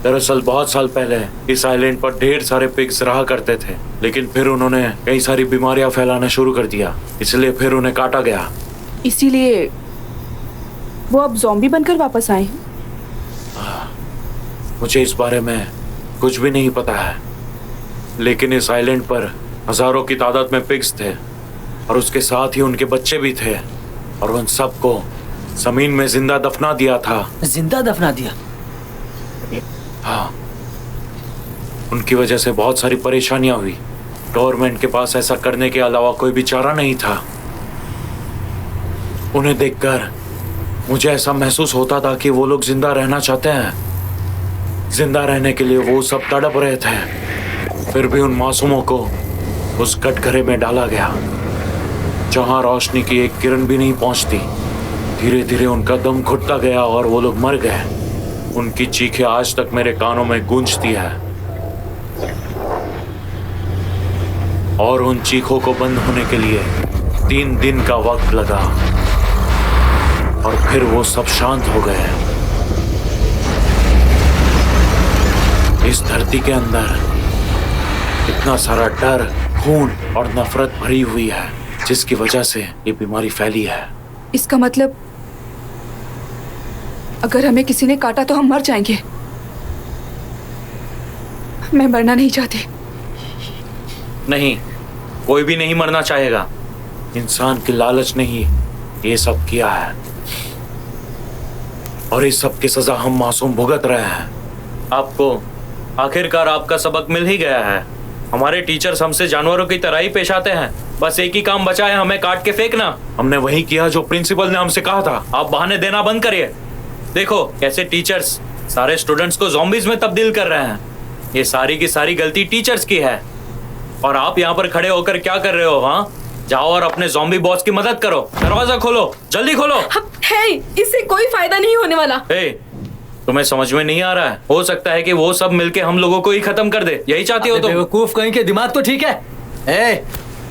दरअसल बहुत साल पहले इस आइलैंड पर ढेर सारे पिग्स रहा करते थे, लेकिन फिर उन्होंने कई सारी बीमारियां फैलाना शुरू कर दिया, इसलिए फिर उन्हें काटा गया। इसीलिए वो अब ज़ॉम्बी बनकर वापस आए हैं। मुझे इस बारे में कुछ भी नहीं पता है, लेकिन इस आइलैंड पर हजारों की तादाद में पिग्स थे और उसके साथ ही उनके बच्चे भी थे, और उन सबको जमीन में जिंदा दफना दिया था। जिंदा दफना दिया? हाँ, उनकी वजह से बहुत सारी परेशानियां हुई। गवर्नमेंट के पास ऐसा करने के अलावा कोई भी चारा नहीं था। उन्हें देखकर मुझे ऐसा महसूस होता था कि वो लोग जिंदा रहना चाहते हैं। जिंदा रहने के लिए वो सब तड़प रहे थे, फिर भी उन मासूमों को उस कटघरे में डाला गया जहां रोशनी की एक किरण भी नहीं पहुंचती। धीरे धीरे उनका दम घुटता गया और वो लोग मर गए। उनकी चीखें आज तक मेरे कानों में गूंजती है, और उन चीखों को बंद होने के लिए 3 दिन का वक्त लगा, और फिर वो सब शांत हो गए। इस धरती के अंदर इतना सारा डर, खून और नफरत भरी हुई है, जिसकी वजह से ये बीमारी फैली है। इसका मतलब अगर हमें किसी ने काटा तो हम मर जाएंगे। मैं मरना नहीं चाहती। नहीं, कोई भी नहीं मरना चाहेगा। इंसान की लालच ने ही ये सब किया है, और इस सब की सजा हम मासूम भुगत रहे हैं। आपको आखिरकार आपका सबक मिल ही गया है। हमारे टीचर्स हमसे जानवरों की तरह ही पेश आते हैं। बस एक ही काम बचा है, हमें काट के फेंकना। हमने वही किया जो प्रिंसिपल ने हमसे कहा था। आप बहाने देना बंद करिए। देखो कैसे टीचर्स सारे स्टूडेंट्स को ज़ॉम्बीज में तब्दील कर रहे हैं। ये सारी की सारी गलती टीचर्स की है, और आप यहाँ पर खड़े होकर क्या कर रहे हो? हाँ, जाओ और अपने ज़ॉम्बी बॉस की मदद करो। दरवाजा खोलो, जल्दी खोलो। हे, इससे कोई फायदा नहीं होने वाला। हे, तुम्हें समझ में नहीं आ रहा है? हो सकता है कि वो सब मिलके हम लोगों को ही खत्म कर दे। यही चाहती हो तुम? बेवकूफ कहीं के दिमाग तो ठीक है। ए,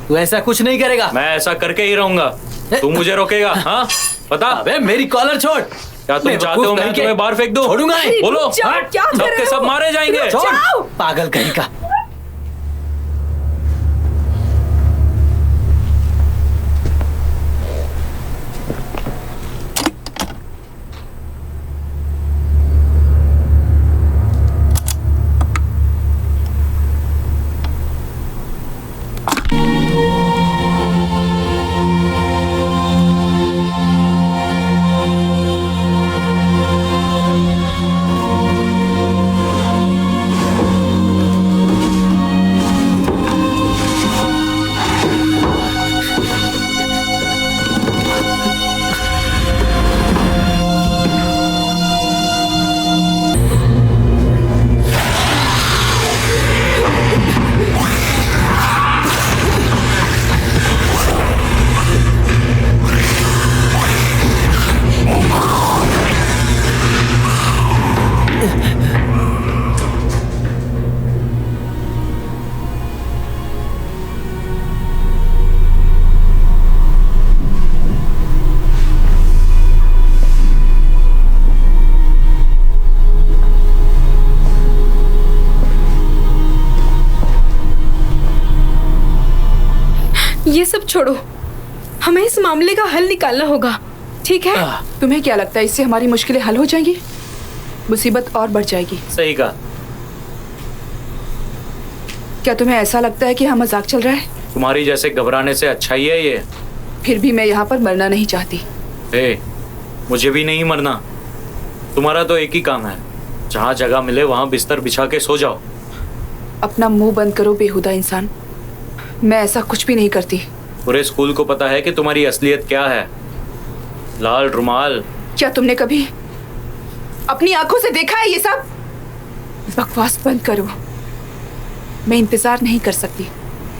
तू ऐसा कुछ नहीं करेगा। मैं ऐसा करके ही रहूंगा। तू मुझे रोकेगा? हाँ, बता। अबे मेरी कॉलर छोड़। क्या तुम चाहते हो मैं तुम्हें बाहर फेंक दूं? छोड़ूंगा नहीं। बोलो, क्या कर रहे सबके सब हो? मारे जाएंगे। छोड़, पागल कहीं का। ये सब छोड़ो, हमें इस मामले का हल निकालना होगा, ठीक है? तुम्हें क्या लगता है इससे हमारी मुश्किलें हल हो जाएंगी? मुसीबत और बढ़ जाएगी। सही कहा। क्या तुम्हें ऐसा लगता है कि हाँ मजाक चल रहा है? तुम्हारी जैसे घबराने से अच्छा ही है ये। फिर भी मैं यहाँ पर मरना नहीं चाहती। ए, मुझे भी नहीं मरना। तुम्हारा तो एक ही काम है, जहाँ जगह मिले वहाँ बिस्तर बिछा के सो जाओ। अपना मुंह बंद करो बेहुदा इंसान। मैं ऐसा कुछ भी नहीं करती। पूरे स्कूल को पता है कि तुम्हारी असलियत क्या है। लाल रुमाल क्या तुमने कभी अपनी आंखों से देखा है ये सब? बकवास बंद करो। मैं इंतजार नहीं कर सकती।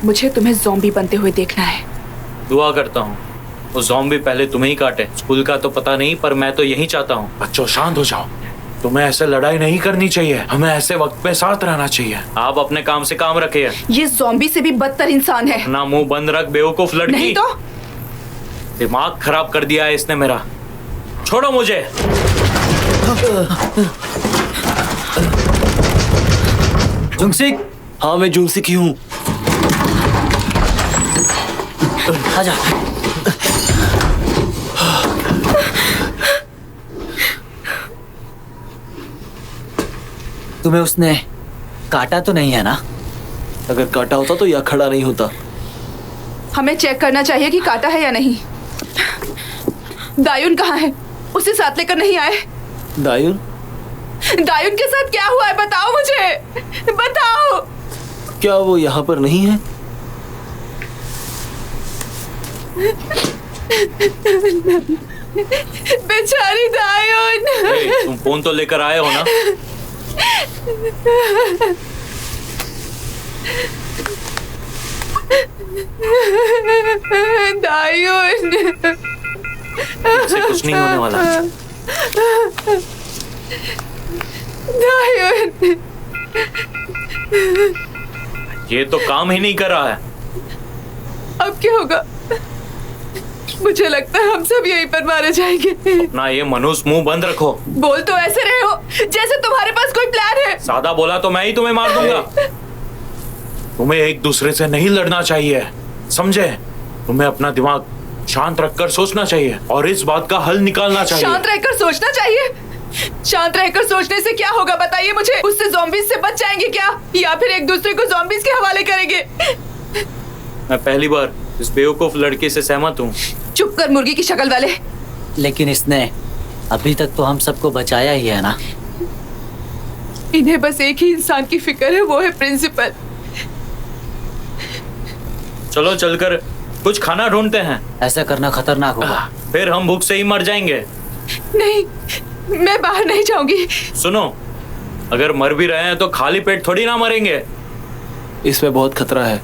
मुझे तुम्हें ज़ॉम्बी बनते हुए देखना है। दुआ करता हूँ वो ज़ॉम्बी पहले तुम्हें ही काटे। स्कूल का तो पता नहीं, पर मैं तो यही चाहता हूँ। बच्चों शांत हो जाओ। तुम्हें ऐसे लड़ाई नहीं करनी चाहिए। हमें ऐसे वक्त पे साथ रहना चाहिए। आप अपने काम से काम रखिए। ये ज़ॉम्बी से भी बदतर इंसान है। अपना मुंह बंद रख बेवकूफ लड़की। नहीं तो? दिमाग खराब कर दिया है इसने मेरा। छोड़ो मुझे। जुंगसिक। हाँ मैं जुंगसिक ही हूँ। आजा। तुम्हें उसने काटा तो नहीं है ना? अगर काटा होता तो यहाँ खड़ा नहीं होता। हमें चेक करना चाहिए कि काटा है या नहीं। दायुन कहाँ है? उसे साथ लेकर नहीं आए? दायुन? दायुन के साथ क्या हुआ है? बताओ मुझे, बताओ। क्या वो यहाँ पर नहीं है? बेचारी दायुन। तुम फोन तो लेकर आए हो ना? दायुन। इससे कुछ नहीं होने वाला। दायुन। ये तो काम ही नहीं कर रहा है। अब क्या होगा? मुझे लगता है हम सब यहीं पर मारे जाएंगे। अपना ये मनुष्य मुंह बंद रखो। बोल तो ऐसे रहे हो जैसे तुम्हारे पास कोई प्लान है। सादा बोला तो मैं ही तुम्हें मार दूंगा। तुम्हें एक दूसरे से नहीं लड़ना चाहिए, समझे? तुम्हें अपना दिमाग शांत रखकर सोचना चाहिए और इस बात का हल निकालना चाहिए। शांत रहकर सोचना चाहिए? शांत रहकर सोचने से क्या होगा बताइए मुझे? उससे ज़ॉम्बीज़ से बच जाएंगे क्या, या फिर एक दूसरे को ज़ॉम्बीज़ के हवाले करेंगे? मैं पहली बार इस बेवकूफ लड़के से सहमत हूँ। चुप कर मुर्गी की शक्ल वाले। लेकिन इसने अभी तक तो हम सबको बचाया ही है ना? इन्हें बस एक ही इंसान की फिक्र है, वो है प्रिंसिपल। चलो चलकर कुछ खाना ढूंढते हैं। ऐसा करना खतरनाक होगा। फिर हम भूख से ही मर जाएंगे। नहीं, मैं बाहर नहीं जाऊंगी। सुनो, अगर मर भी रहे हैं तो खाली पेट थोड़ी ना मरेंगे। इसमें बहुत खतरा है।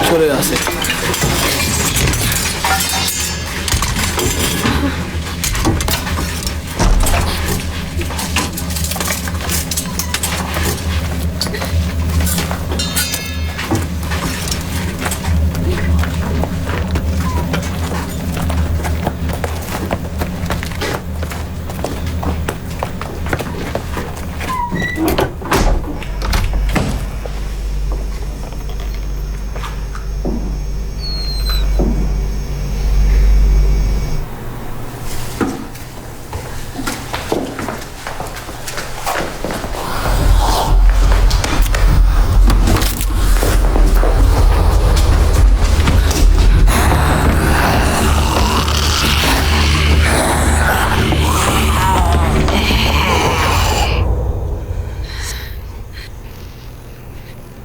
चलो यहाँ से।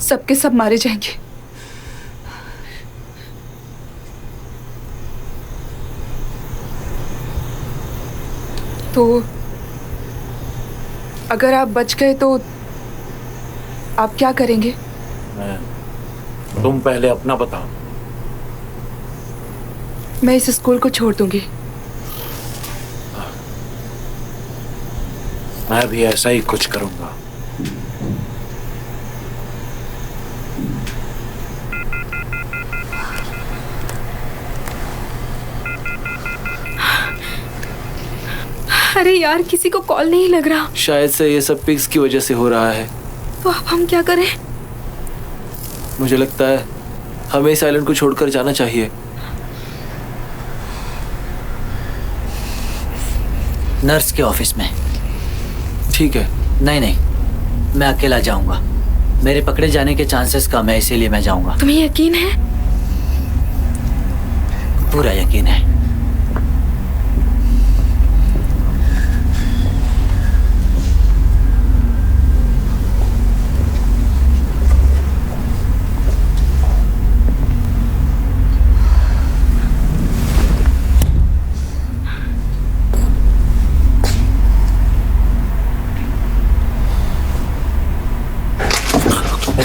सबके सब मारे जाएंगे। तो अगर आप बच गए तो आप क्या करेंगे? तुम पहले अपना बताओ। मैं इस स्कूल को छोड़ दूंगी। मैं भी ऐसा ही कुछ करूंगा। अरे यार, किसी को कॉल नहीं लग रहा। शायद से ये सब पिग्स की वजह से हो रहा है। तो अब हम क्या करें? मुझे लगता है हमें इस आइलैंड को छोड़कर जाना चाहिए। नर्स के ऑफिस में। ठीक है। नहीं नहीं, मैं अकेला जाऊंगा। मेरे पकड़े जाने के चांसेस कम है, इसीलिए मैं जाऊंगा। तुम्हें यकीन है? पूरा यकीन है।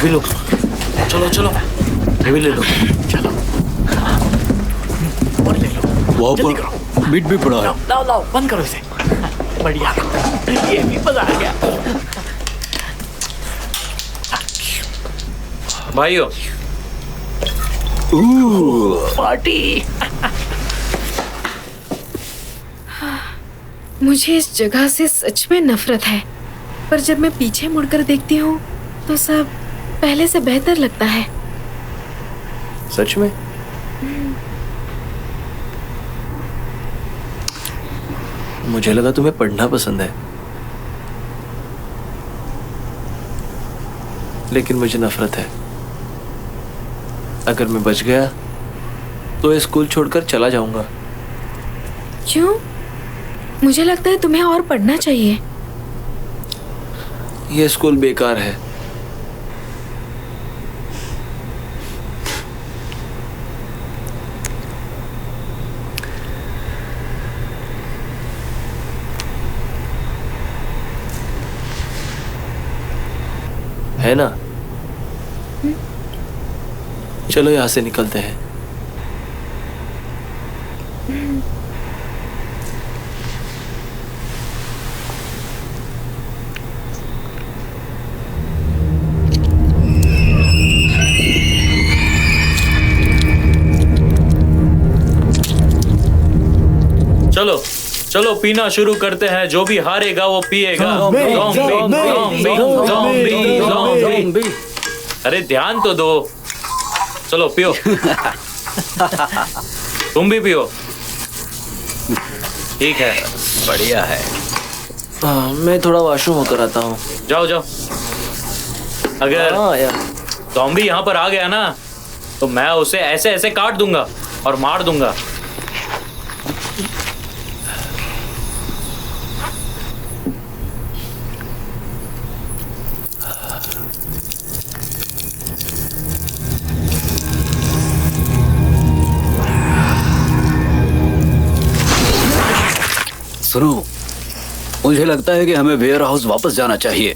भी लो, चलो चलो, ये भी ले लो, चलो और ले लो, वहाँ जल्दी पर करो। मीट भी पड़ा है। लाओ लाओ लाओ, बंद करो इसे। बढ़िया, ये भी मजा आ गया। भाइयों, पार्टी। मुझे इस जगह से सच में नफरत है, पर जब मैं पीछे मुड़कर देखती हूँ तो सब पहले से बेहतर लगता है। सच में? मुझे लगा तुम्हें पढ़ना पसंद है, लेकिन मुझे नफरत है। अगर मैं बच गया तो ये स्कूल छोड़कर चला जाऊंगा। क्यों? मुझे लगता है तुम्हें और पढ़ना चाहिए। ये स्कूल बेकार है। है ना? चलो यहाँ से निकलते हैं। चलो चलो पीना शुरू करते हैं। जो भी हारेगा वो पिएगा। ज़ॉम्बी। अरे ध्यान तो दो। चलो पियो। तुम भी पियो। ठीक है, बढ़िया है। मैं थोड़ा वॉशरूम होकर आता हूँ। जाओ जाओ। अगर ज़ॉम्बी यहाँ पर आ गया ना तो मैं उसे ऐसे ऐसे काट दूंगा और मार दूंगा। सुनो, मुझे लगता है कि हमें वेयर हाउस वापस जाना चाहिए।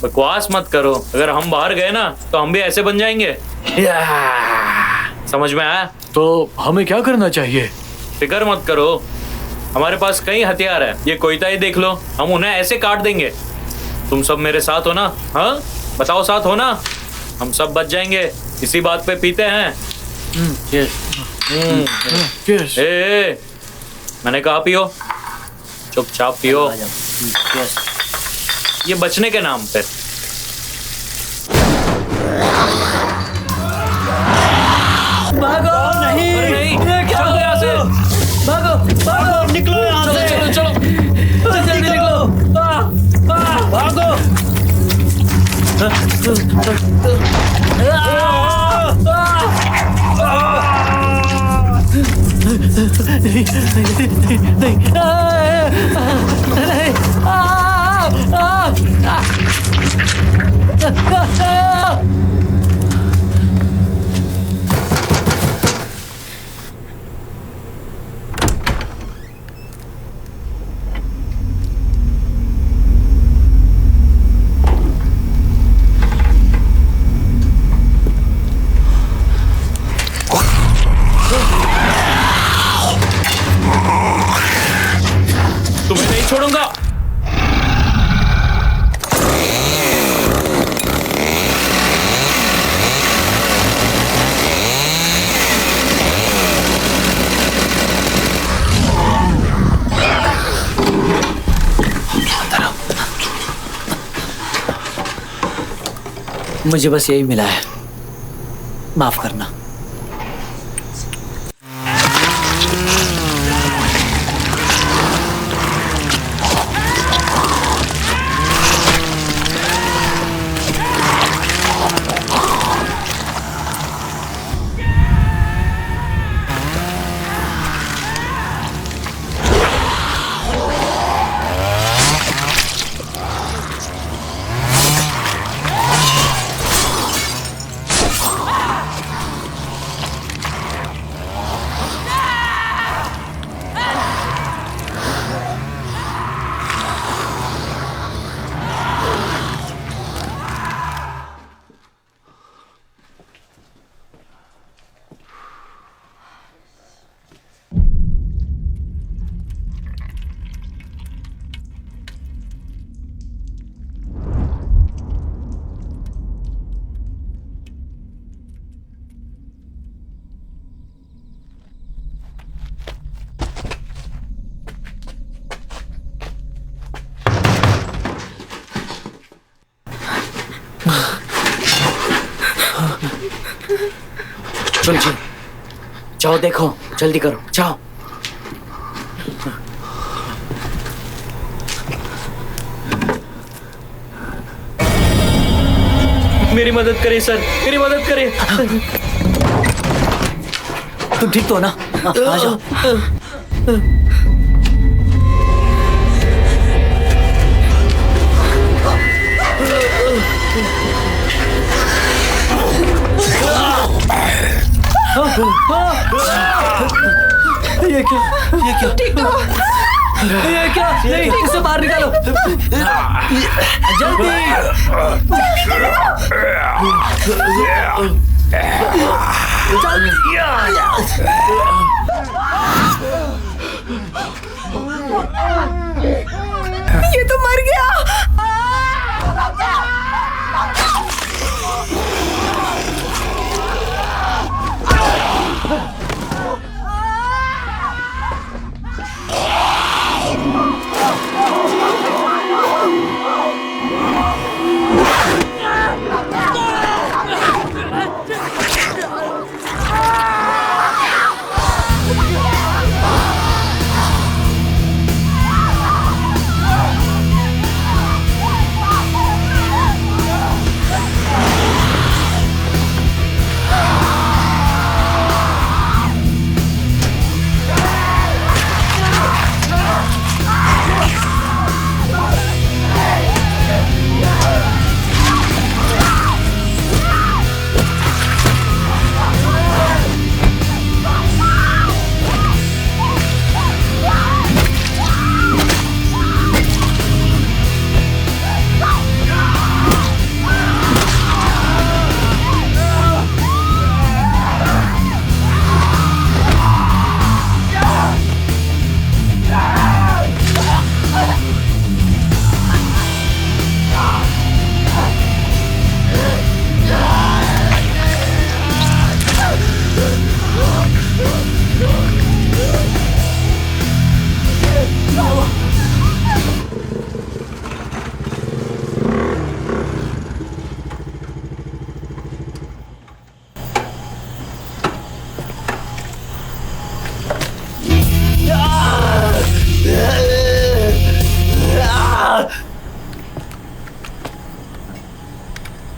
बकवास मत करो। अगर हम बाहर गए ना तो हम भी ऐसे बन जाएंगे। समझ में आया? तो हमें क्या करना चाहिए? फिक्र मत करो, हमारे पास कई हथियार है। ये कोयता ही देख लो, हम उन्हें ऐसे काट देंगे। तुम सब मेरे साथ हो ना? हाँ बताओ, साथ हो ना? हम सब बच जाएंगे। इसी बात पे पीते हैं। ए, मैंने कहा पियो, चुपचाप पियो। ये बचने के नाम पे। भागो नहीं, नहीं, चलो यहाँ से, भागो भागो, निकलो यहाँ से, चलो चलो जल्दी निकलो, भागो। तुम्हें नहीं छोड़ूंगा। मुझे बस यही मिला है, माफ करना। चल चल जाओ, देखो, जल्दी करो, जाओ। मेरी मदद करें सर, मेरी मदद करें। तुम ठीक तो हो ना? आ जाओ। ये क्या? ठीक तो हो? ये क्या? नहीं, इसे बाहर निकालो जल्दी। ये तो मर गया।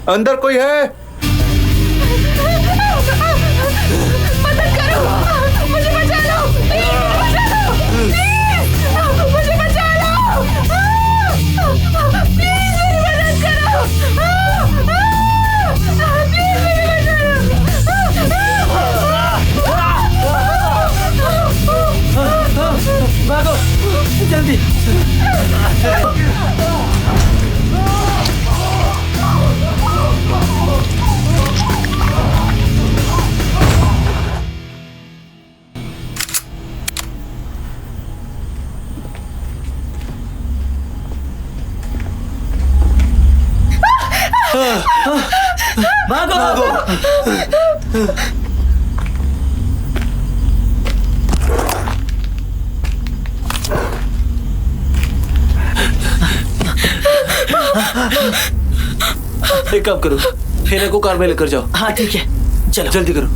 अंदर कोई है? मदद करो, मुझे बचा लो, प्लीज मुझे बचा लो, प्लीज मेरी मदद करो, प्लीज मेरी भागो जल्दी। भागो। एक काम करो, हेना को कार में लेकर जाओ। हाँ ठीक है, चलो जल्दी करो।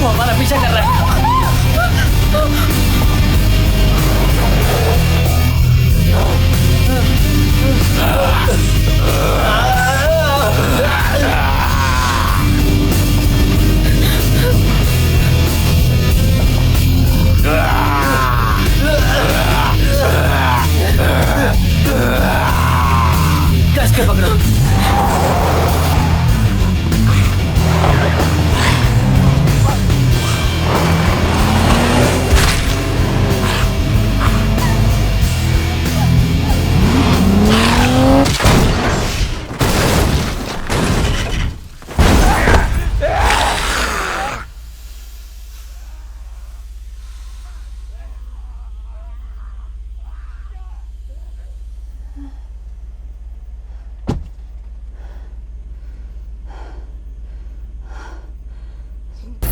वो हमारा पीछा कर रहा है। कस के पकड़ो।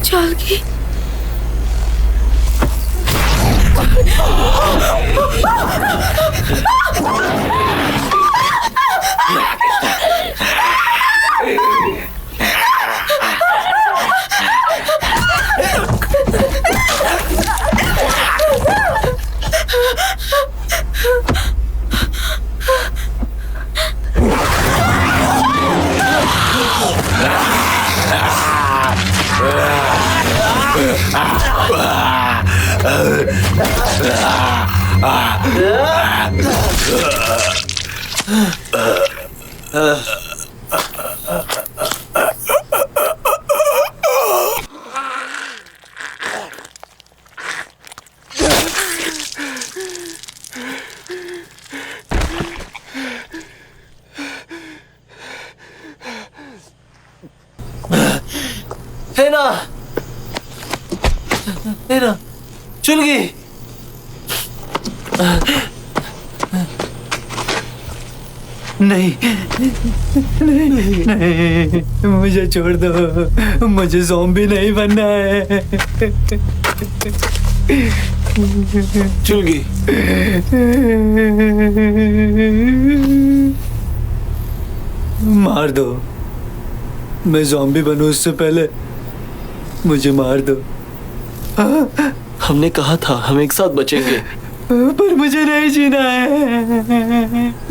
चालकी है ना, है ना, चल गई। नहीं नहीं नहीं, मुझे छोड़ दो, मुझे ज़ॉम्बी नहीं बनना है। चल गई। मार दो, मैं ज़ॉम्बी बनूं उससे पहले मुझे मार दो। हमने कहा था हम एक साथ बचेंगे। पर मुझे नहीं जीना है,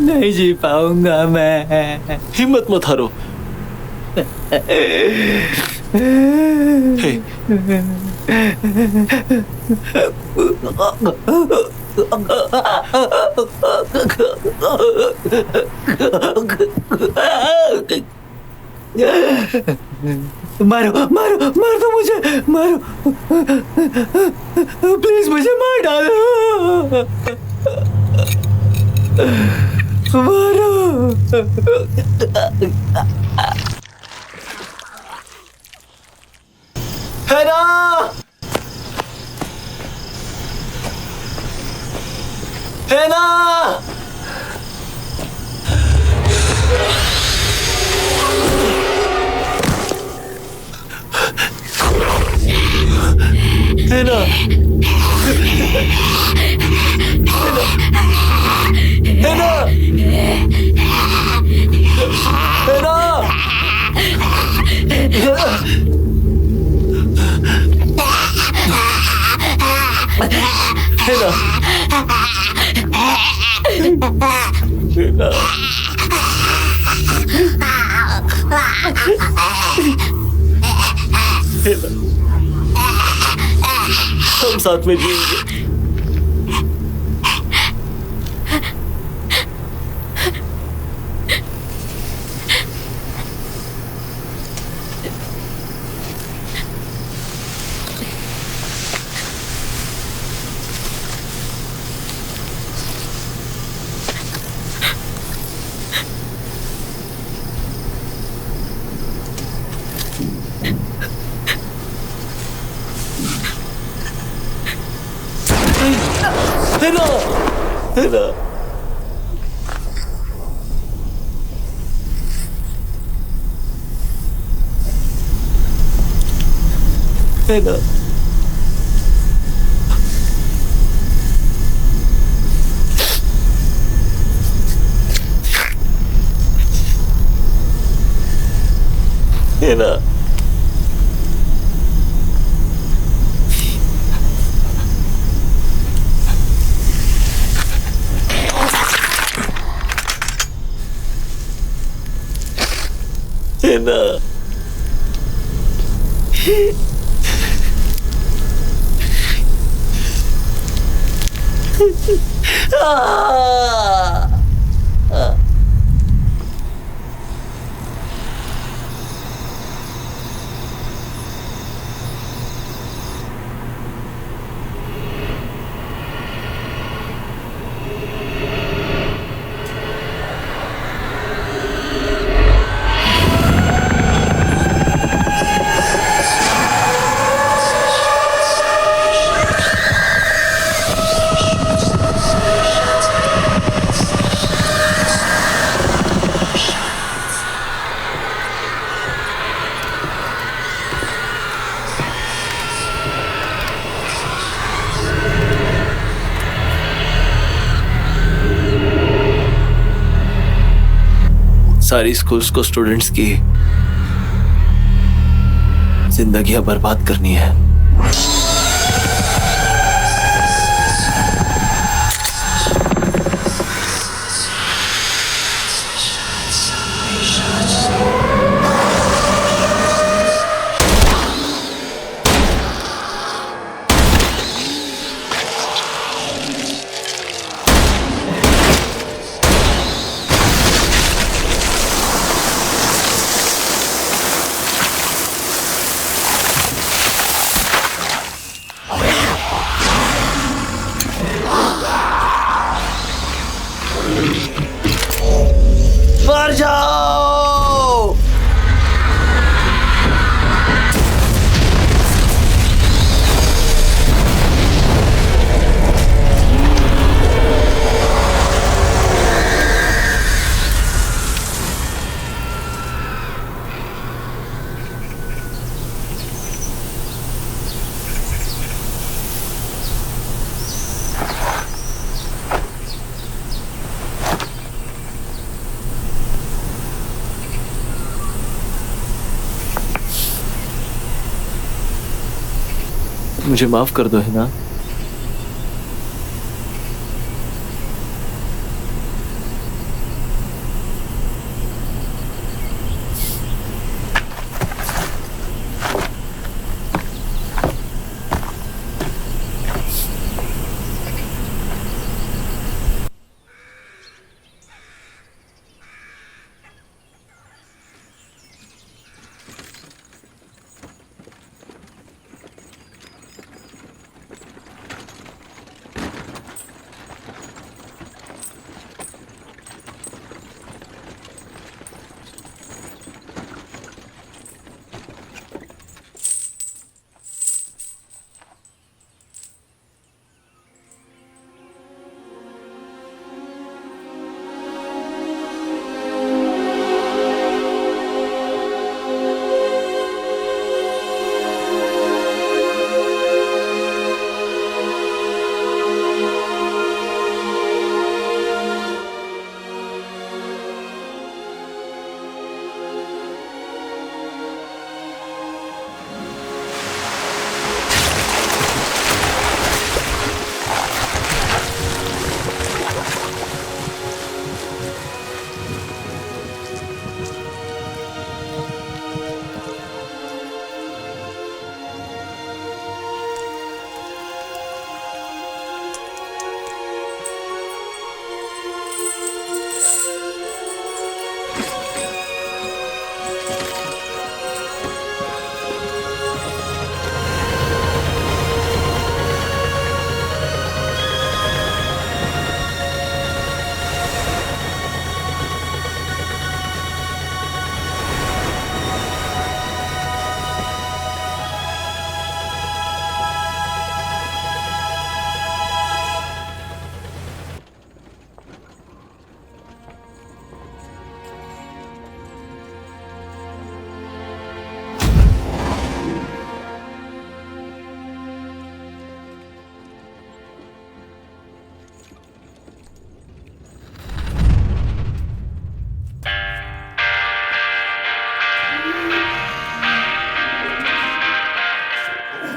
नहीं जी पाऊंगा मैं। हिम्मत मत हारो। हे, मारो मारो मार दो मुझे, मारो प्लीज, मुझे मार डालो, मारो। है ना, है ना, है ना, है ना, है ना, है ना, हम साथ में जिएंगे। है ना, है ना, है ना, है ना, है ना, सारी स्कूल्स को स्टूडेंट्स की जिंदगियां बर्बाद करनी है। मर जाओ। मुझे माफ कर दो हिना।